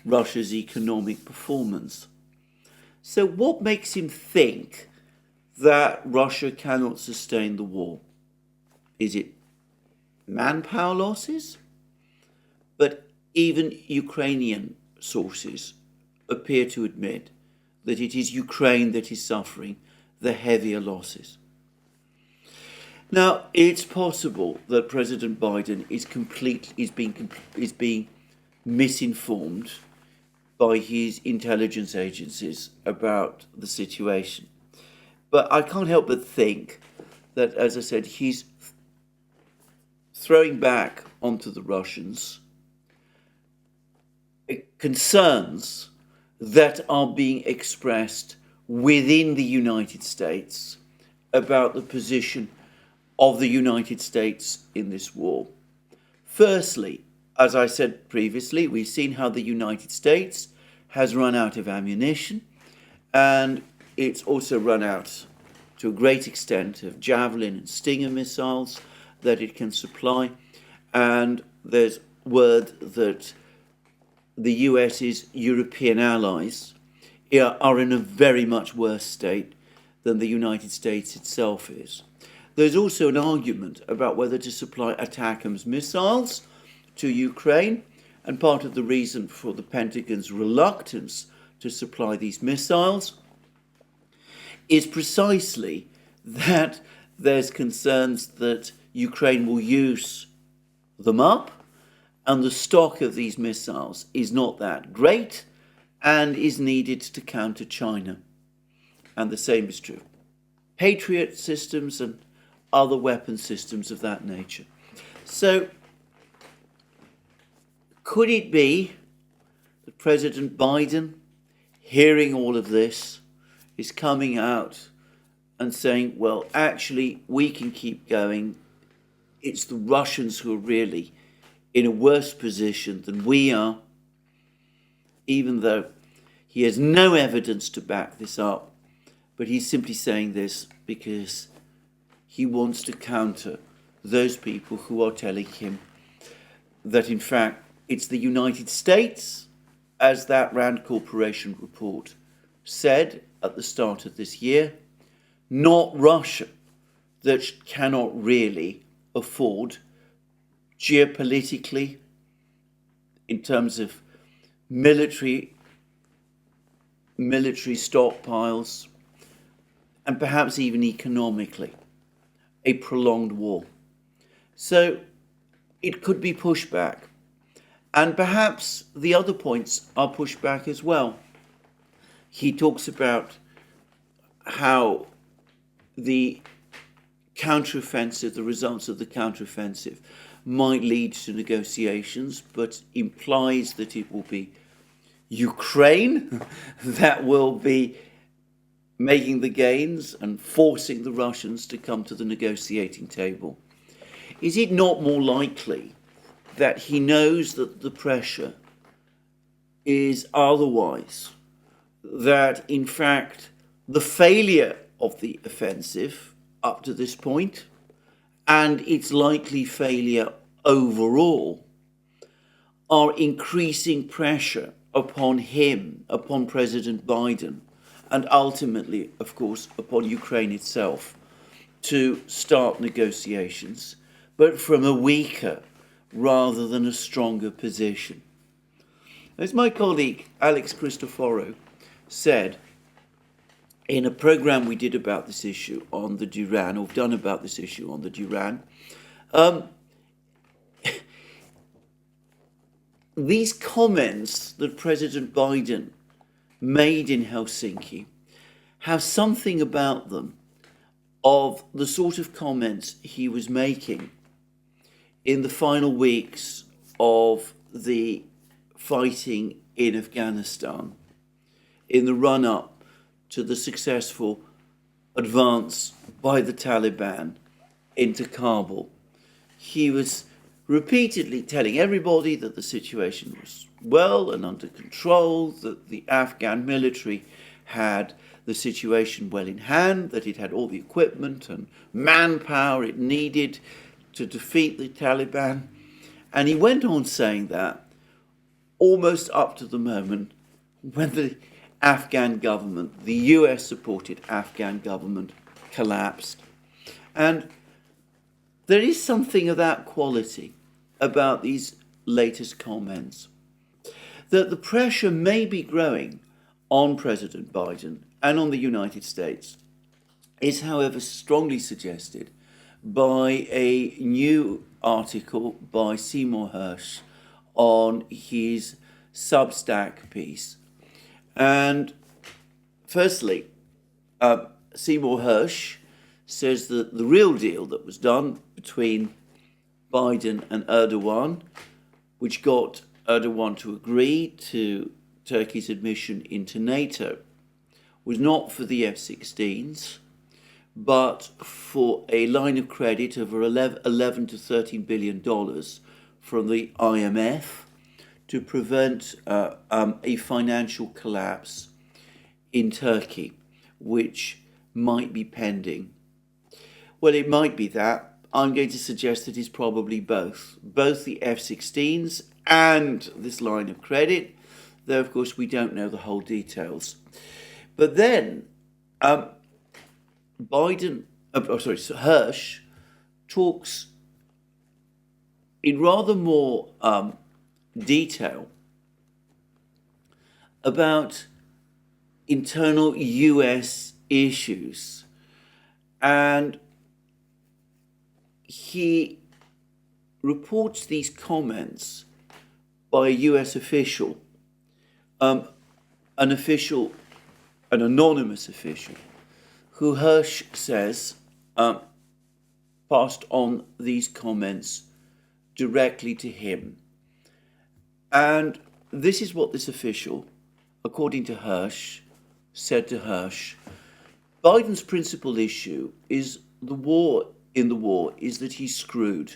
Speaker 1: Russia's economic performance. So what makes him think that Russia cannot sustain the war? Is it manpower losses? But even Ukrainian sources appear to admit that it is Ukraine that is suffering the heavier losses. Now, it's possible that President Biden is being misinformed by his intelligence agencies about the situation. But I can't help but think that, as I said, he's throwing back onto the Russians concerns that are being expressed within the United States about the position of the United States in this war. Firstly, as I said previously, we've seen how the United States has run out of ammunition, and it's also run out to a great extent of Javelin and Stinger missiles that it can supply, and there's word that the US's European allies are in a very much worse state than the United States itself is. There's also an argument about whether to supply ATACMS missiles to Ukraine, and part of the reason for the Pentagon's reluctance to supply these missiles is precisely that there's concerns that Ukraine will use them up, and the stock of these missiles is not that great and is needed to counter China. And the same is true. Patriot systems and other weapon systems of that nature. So, could it be that President Biden, hearing all of this, is coming out and saying, well, actually, we can keep going. It's the Russians who are really in a worse position than we are, even though he has no evidence to back this up. But he's simply saying this because he wants to counter those people who are telling him that, in fact, it's the United States, as that Rand Corporation report said at the start of this year, not Russia, that cannot really afford geopolitically, in terms of military stockpiles, and perhaps even economically, a prolonged war. So it could be pushback. And perhaps the other points are pushback as well. He talks about how the counteroffensive, the results of the counteroffensive, might lead to negotiations, but implies that it will be Ukraine that will be making the gains and forcing the Russians to come to the negotiating table. Is it not more likely that he knows that the pressure is otherwise, that in fact the failure of the offensive up to this point and its likely failure overall are increasing pressure upon him, upon President Biden, and ultimately, of course, upon Ukraine itself, to start negotiations, but from a weaker rather than a stronger position? As my colleague Alex Christoforou said in a program we did about this issue on the Duran, or done about this issue on the Duran, these comments that President Biden made in Helsinki have something about them of the sort of comments he was making in the final weeks of the fighting in Afghanistan, in the run-up to the successful advance by the Taliban into Kabul. He was repeatedly telling everybody that the situation was well and under control, that the Afghan military had the situation well in hand, that it had all the equipment and manpower it needed to defeat the Taliban. And he went on saying that almost up to the moment when the Afghan government, the US-supported Afghan government, collapsed. And there is something of that quality about these latest comments, that the pressure may be growing on President Biden and on the United States is, however, strongly suggested by a new article by Seymour Hersh on his Substack piece. And firstly, Seymour Hersh says that the real deal that was done between Biden and Erdogan, which got Erdogan to agree to Turkey's admission into NATO, was not for the F-16s, but for a line of credit of $11 to $13 billion from the IMF to prevent a financial collapse in Turkey, which might be pending. Well, it might be that. I'm going to suggest that it's probably both the F-16s and this line of credit, though of course we don't know the whole details. But then Hersh talks in rather more detail about internal US issues, and he reports these comments by a US official, an anonymous official, who Hersh says passed on these comments directly to him. And this is what this official, according to Hersh, said to Hersh: Biden's principal issue is the war is that he's screwed.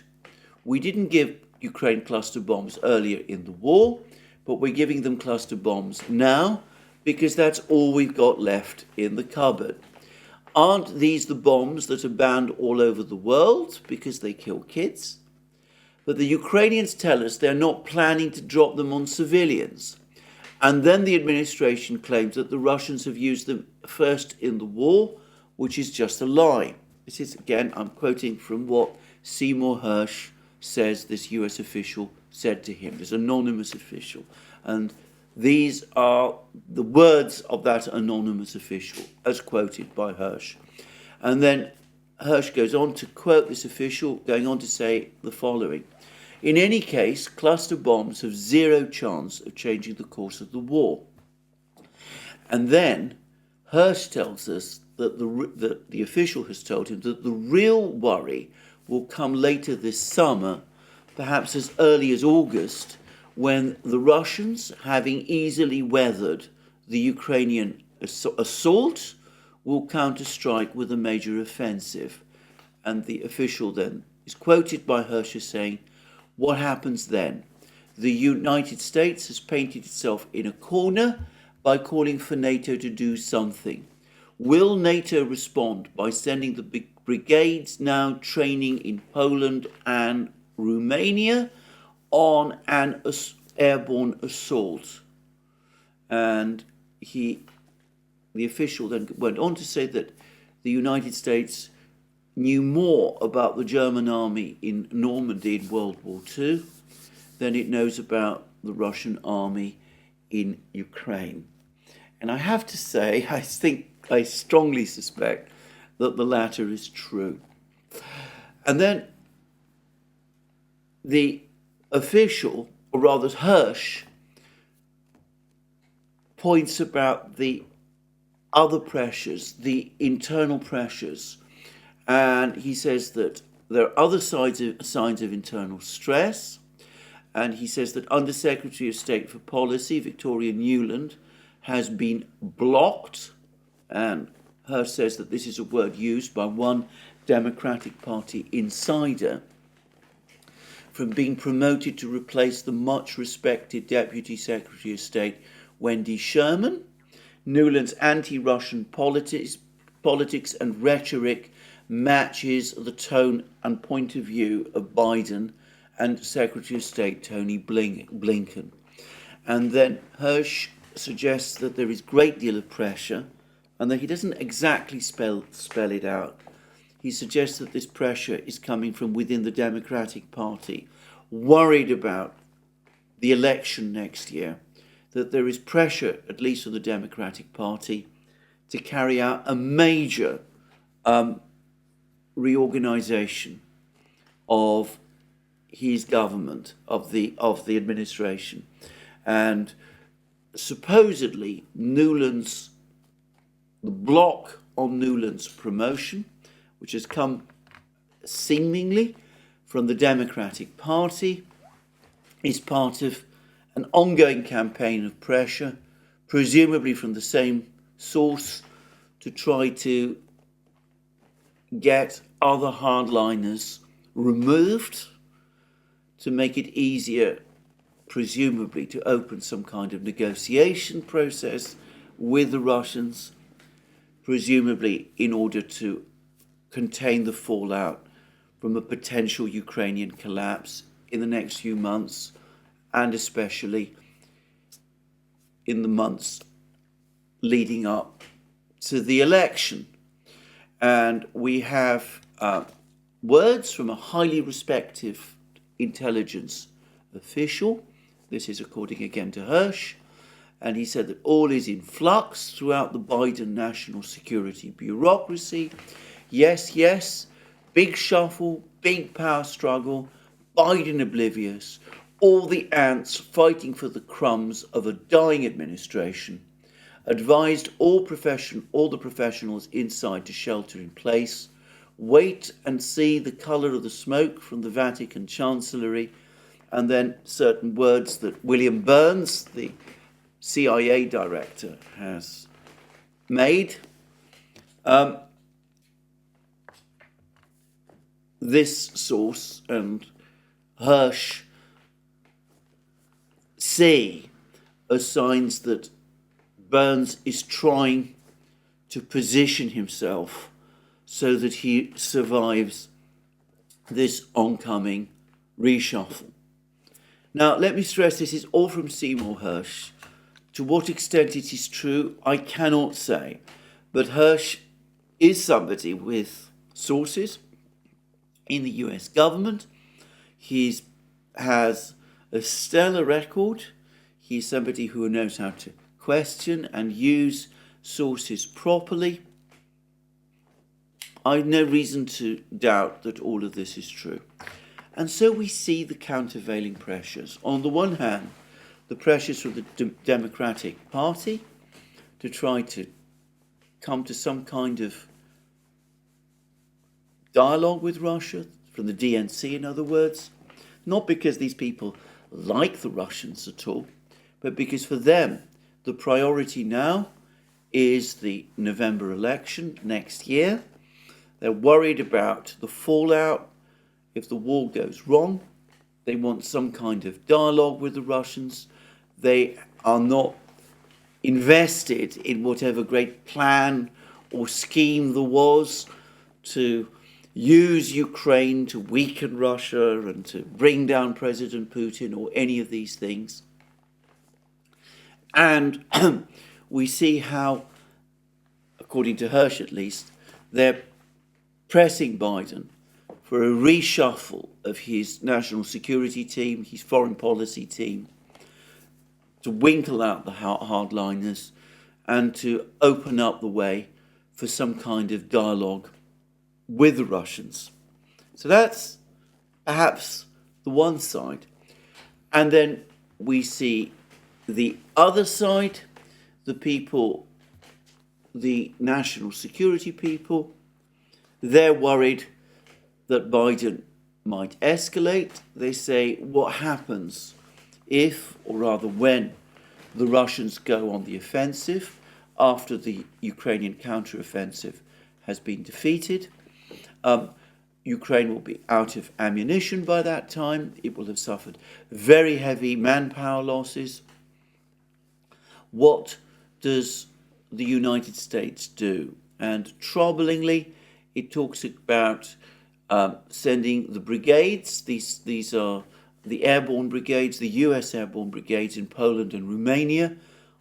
Speaker 1: We didn't give Ukraine cluster bombs earlier in the war, but we're giving them cluster bombs now because that's all we've got left in the cupboard. Aren't these the bombs that are banned all over the world because they kill kids? But the Ukrainians tell us they're not planning to drop them on civilians. And then the administration claims that the Russians have used them first in the war, which is just a lie. This is, again, I'm quoting from what Seymour Hersh says this US official said to him, this anonymous official. And these are the words of that anonymous official, as quoted by Hersh. And then Hersh goes on to quote this official, going on to say the following: in any case, cluster bombs have zero chance of changing the course of the war. And then Hersh tells us that the official has told him that the real worry will come later this summer, perhaps as early as August, when the Russians, having easily weathered the Ukrainian assault, will counter-strike with a major offensive. And the official then is quoted by Hersh as saying, what happens then? The United States has painted itself in a corner by calling for NATO to do something. Will NATO respond by sending the brigades now training in Poland and Romania on an airborne assault? And the official then went on to say that the United States knew more about the German army in Normandy in World War II than it knows about the Russian army in Ukraine. And I have to say, I strongly suspect that the latter is true. And then the official, or rather Hersh, points about the other pressures, the internal pressures, and he says that there are other signs of internal stress, and he says that Under-Secretary of State for Policy Victoria Nuland has been blocked And Hirsch says that this is a word used by one Democratic Party insider from being promoted to replace the much-respected Deputy Secretary of State Wendy Sherman. Nuland's anti-Russian politics and rhetoric matches the tone and point of view of Biden and Secretary of State Tony Blinken. And then Hirsch suggests that there is a great deal of pressure, and that he doesn't exactly spell it out. He suggests that this pressure is coming from within the Democratic Party, worried about the election next year, that there is pressure, at least for the Democratic Party, to carry out a major reorganization of his government, of the administration. And supposedly the block on Nuland's promotion, which has come seemingly from the Democratic Party, is part of an ongoing campaign of pressure, presumably from the same source, to try to get other hardliners removed, to make it easier, presumably, to open some kind of negotiation process with the Russians, presumably in order to contain the fallout from a potential Ukrainian collapse in the next few months, and especially in the months leading up to the election. And we have words from a highly respected intelligence official. This is according again to Hirsch. And he said that all is in flux throughout the Biden national security bureaucracy. Yes, big shuffle, big power struggle, Biden oblivious, all the ants fighting for the crumbs of a dying administration, advised all the professionals inside to shelter in place, wait and see the colour of the smoke from the Vatican Chancellery, and then certain words that William Burns, the CIA director, has made. This source and Hirsch see as signs that Burns is trying to position himself so that he survives this oncoming reshuffle. Now, let me stress this is all from Seymour Hirsch. To what extent it is true, I cannot say. But Hirsch is somebody with sources in the US government. He has a stellar record. He's somebody who knows how to question and use sources properly. I have no reason to doubt that all of this is true. And so we see the countervailing pressures. On the one hand, the pressures from the Democratic Party to try to come to some kind of dialogue with Russia, from the DNC in other words, not because these people like the Russians at all, but because for them the priority now is the November election next year. They're worried about the fallout if the war goes wrong. They want some kind of dialogue with the Russians. They are not invested in whatever great plan or scheme there was to use Ukraine to weaken Russia and to bring down President Putin or any of these things. And we see how, according to Hirsch at least, they're pressing Biden for a reshuffle of his national security team, his foreign policy team, to winkle out the hardliners and to open up the way for some kind of dialogue with the Russians. So that's perhaps the one side. And then we see the other side, the people, the national security people. They're worried that Biden might escalate. They say, what happens if, or rather when, the Russians go on the offensive? after the Ukrainian counteroffensive has been defeated. Ukraine will be out of ammunition by that time. It will have suffered very heavy manpower losses. What does the United States do? And troublingly, it talks about sending the brigades. These are the airborne brigades, the US airborne brigades in Poland and Romania,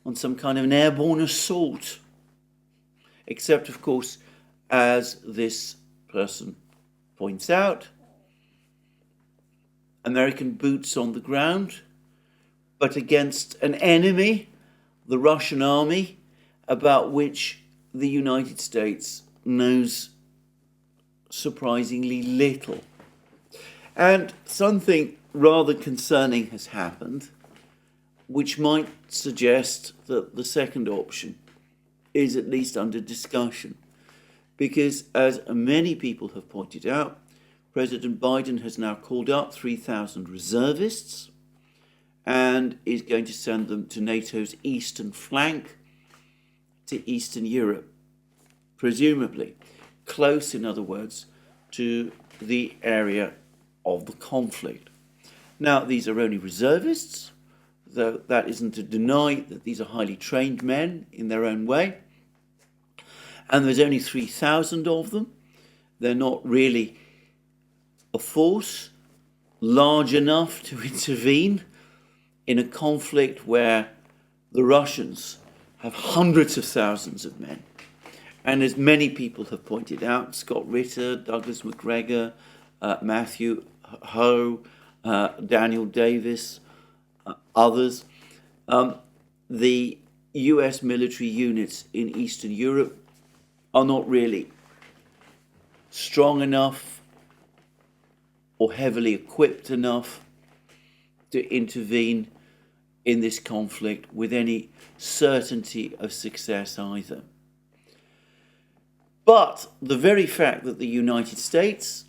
Speaker 1: on some kind of an airborne assault. Except, of course, as this person points out, American boots on the ground, but against an enemy, the Russian army, about which the United States knows surprisingly little. And something rather concerning has happened, which might suggest that the second option is at least under discussion. Because, as many people have pointed out, President Biden has now called up 3,000 reservists and is going to send them to NATO's eastern flank, to Eastern Europe, presumably close, in other words, to the area of the conflict. Now, these are only reservists, though that isn't to deny that these are highly trained men in their own way. And there's only 3,000 of them. They're not really a force large enough to intervene in a conflict where the Russians have hundreds of thousands of men. And as many people have pointed out, Scott Ritter, Douglas McGregor, Matthew Ho, Daniel Davis, others, the US military units in Eastern Europe are not really strong enough or heavily equipped enough to intervene in this conflict with any certainty of success either. But the very fact that the United States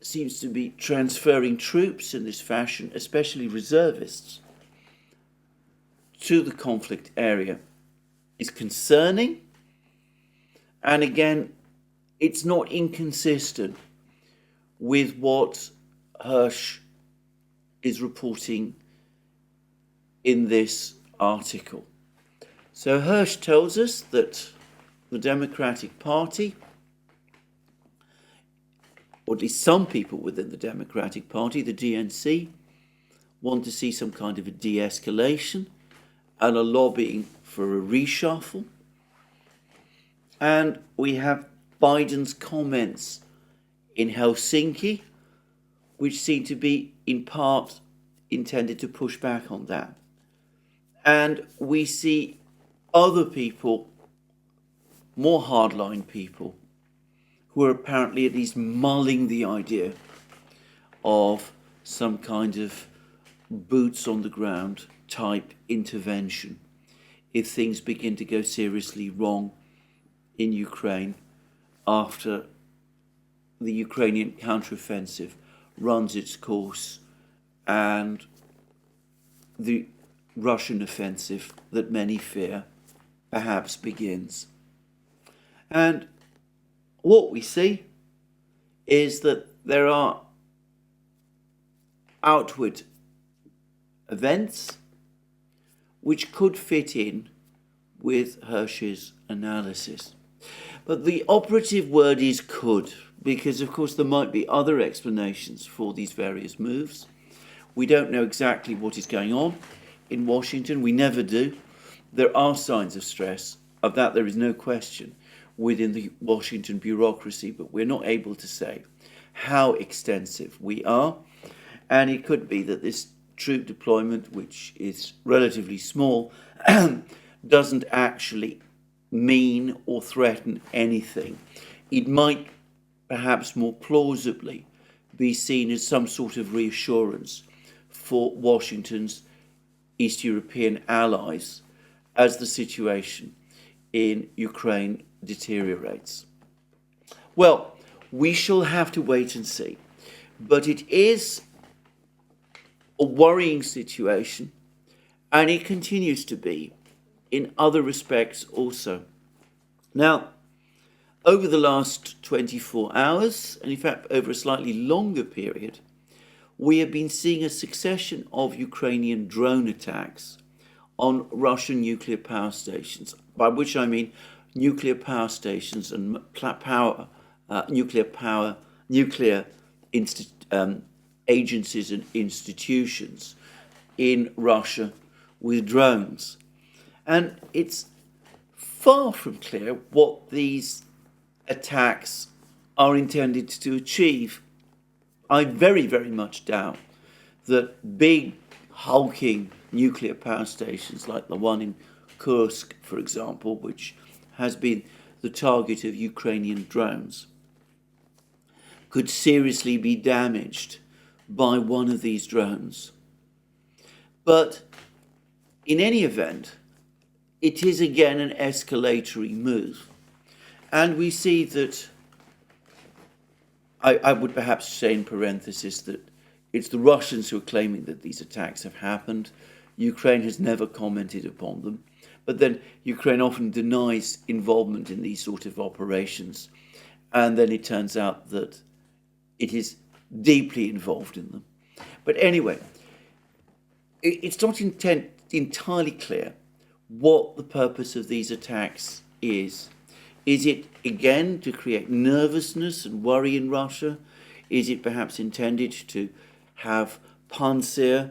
Speaker 1: seems to be transferring troops in this fashion, especially reservists, to the conflict area is concerning. And again, it's not inconsistent with what Hirsch is reporting in this article. So Hirsch tells us that the Democratic Party, or at least some people within the Democratic Party, the DNC, want to see some kind of a de-escalation and are lobbying for a reshuffle. And we have Biden's comments in Helsinki, which seem to be in part intended to push back on that. And we see other people, more hardline people, who are apparently at least mulling the idea of some kind of boots on the ground type intervention if things begin to go seriously wrong in Ukraine after the Ukrainian counteroffensive runs its course and the Russian offensive that many fear perhaps begins. And what we see is that there are outward events which could fit in with Hirsch's analysis. But the operative word is could, because of course there might be other explanations for these various moves. We don't know exactly what is going on in Washington. We never do. There are signs of stress. Of that there is no question within the Washington bureaucracy, but we're not able to say how extensive we are. And it could be that this troop deployment, which is relatively small, doesn't actually mean or threaten anything. It might perhaps more plausibly be seen as some sort of reassurance for Washington's East European allies as the situation in Ukraine deteriorates. Well, we shall have to wait and see. But it is a worrying situation, and it continues to be in other respects also. Now, over the last 24 hours, and in fact over a slightly longer period, we have been seeing a succession of Ukrainian drone attacks on Russian nuclear power stations, by which I mean nuclear power stations and nuclear agencies and institutions in Russia with drones. And it's far from clear what these attacks are intended to achieve. I very, very much doubt that big, hulking nuclear power stations like the one in Kursk, for example, which has been the target of Ukrainian drones, could seriously be damaged by one of these drones. But in any event, it is again an escalatory move. And we see that, I would perhaps say in parenthesis that it's the Russians who are claiming that these attacks have happened. Ukraine has never commented upon them. But then Ukraine often denies involvement in these sort of operations. And then it turns out that it is deeply involved in them. But anyway, it's not entirely clear what the purpose of these attacks is. Is it, again, to create nervousness and worry in Russia? Is it perhaps intended to have Panzer,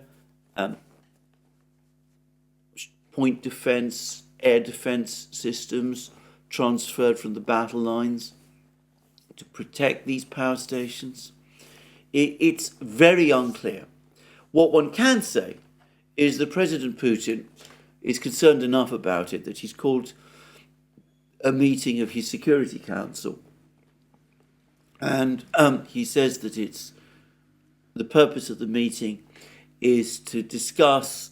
Speaker 1: point defense, air defense systems transferred from the battle lines to protect these power stations? It's very unclear. What one can say is that President Putin is concerned enough about it that he's called a meeting of his Security Council. And he says that the purpose of the meeting is to discuss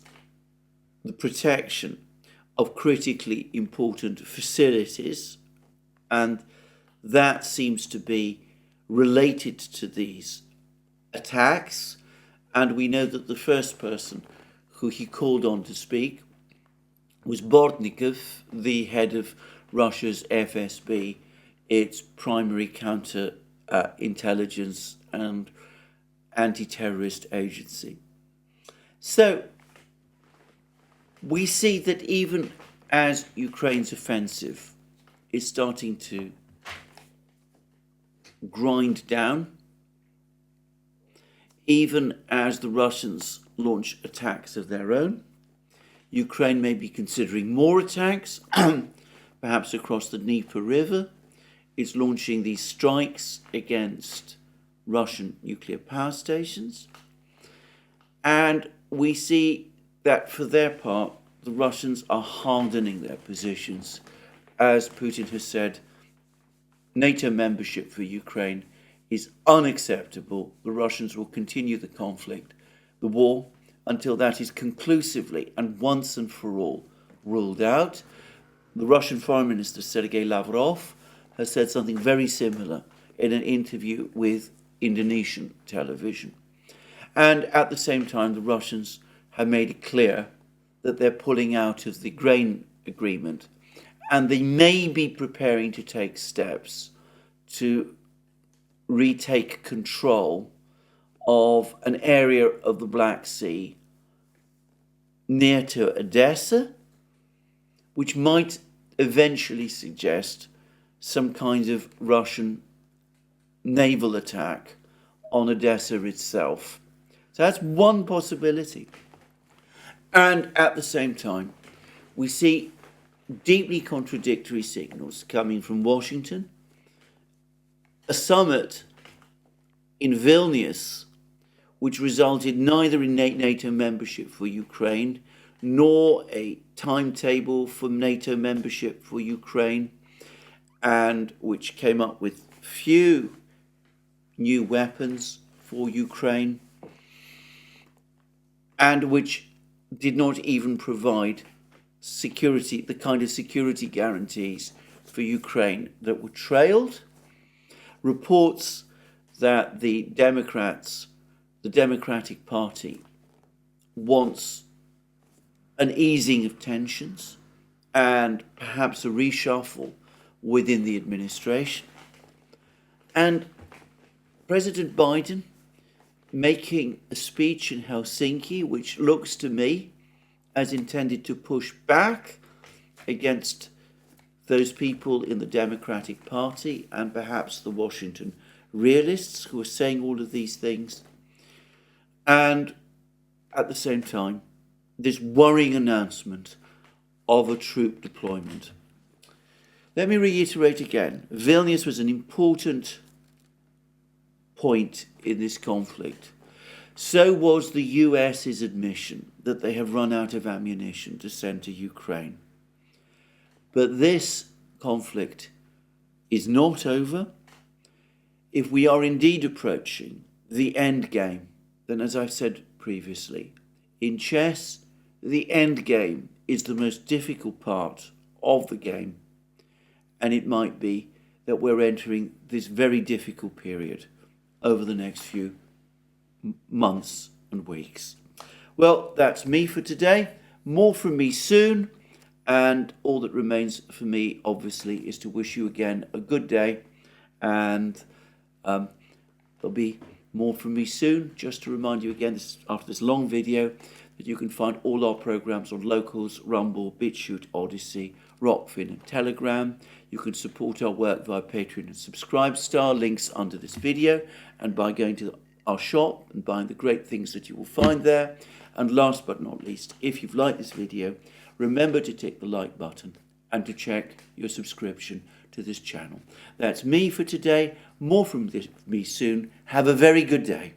Speaker 1: the protection of critically important facilities, and that seems to be related to these attacks. And we know that the first person who he called on to speak was Bortnikov, the head of Russia's FSB, its primary counter-intelligence and anti-terrorist agency. So we see that even as Ukraine's offensive is starting to grind down, even as the Russians launch attacks of their own, Ukraine may be considering more attacks, perhaps across the Dnieper River. It's launching these strikes against Russian nuclear power stations. And we see that for their part, the Russians are hardening their positions. As Putin has said, NATO membership for Ukraine is unacceptable. The Russians will continue the conflict, the war, until that is conclusively and once and for all ruled out. The Russian Foreign Minister Sergei Lavrov has said something very similar in an interview with Indonesian television. And at the same time, the Russians have made it clear that they're pulling out of the grain agreement, and they may be preparing to take steps to retake control of an area of the Black Sea near to Odessa, which might eventually suggest some kind of Russian naval attack on Odessa itself. So that's one possibility. And at the same time, we see deeply contradictory signals coming from Washington. A summit in Vilnius, which resulted neither in NATO membership for Ukraine nor a timetable for NATO membership for Ukraine, and which came up with few new weapons for Ukraine, and which did not even provide security, the kind of security guarantees for Ukraine that were trailed. Reports that the Democratic Party wants an easing of tensions and perhaps a reshuffle within the administration. And President Biden making a speech in Helsinki, which looks to me as intended to push back against those people in the Democratic Party and perhaps the Washington realists who are saying all of these things. And at the same time, this worrying announcement of a troop deployment. Let me reiterate again, Vilnius was an important point in this conflict. So was the US's admission that they have run out of ammunition to send to Ukraine. But this conflict is not over. If we are indeed approaching the end game, then as I've said previously, in chess, the end game is the most difficult part of the game. And it might be that we're entering this very difficult period over the next few months and weeks. Well, that's me for today. More from me soon. And all that remains for me, obviously, is to wish you again a good day. And there'll be more from me soon. Just to remind you again, after this long video, that you can find all our programs on Locals, Rumble, BitChute, ODYSEE, Rockfin and Telegram. You can support our work via Patreon and Subscribestar, links under this video, and by going to our shop and buying the great things that you will find there. And last but not least, if you've liked this video, remember to tick the like button and to check your subscription to this channel. That's me for today. More from me soon. Have a very good day.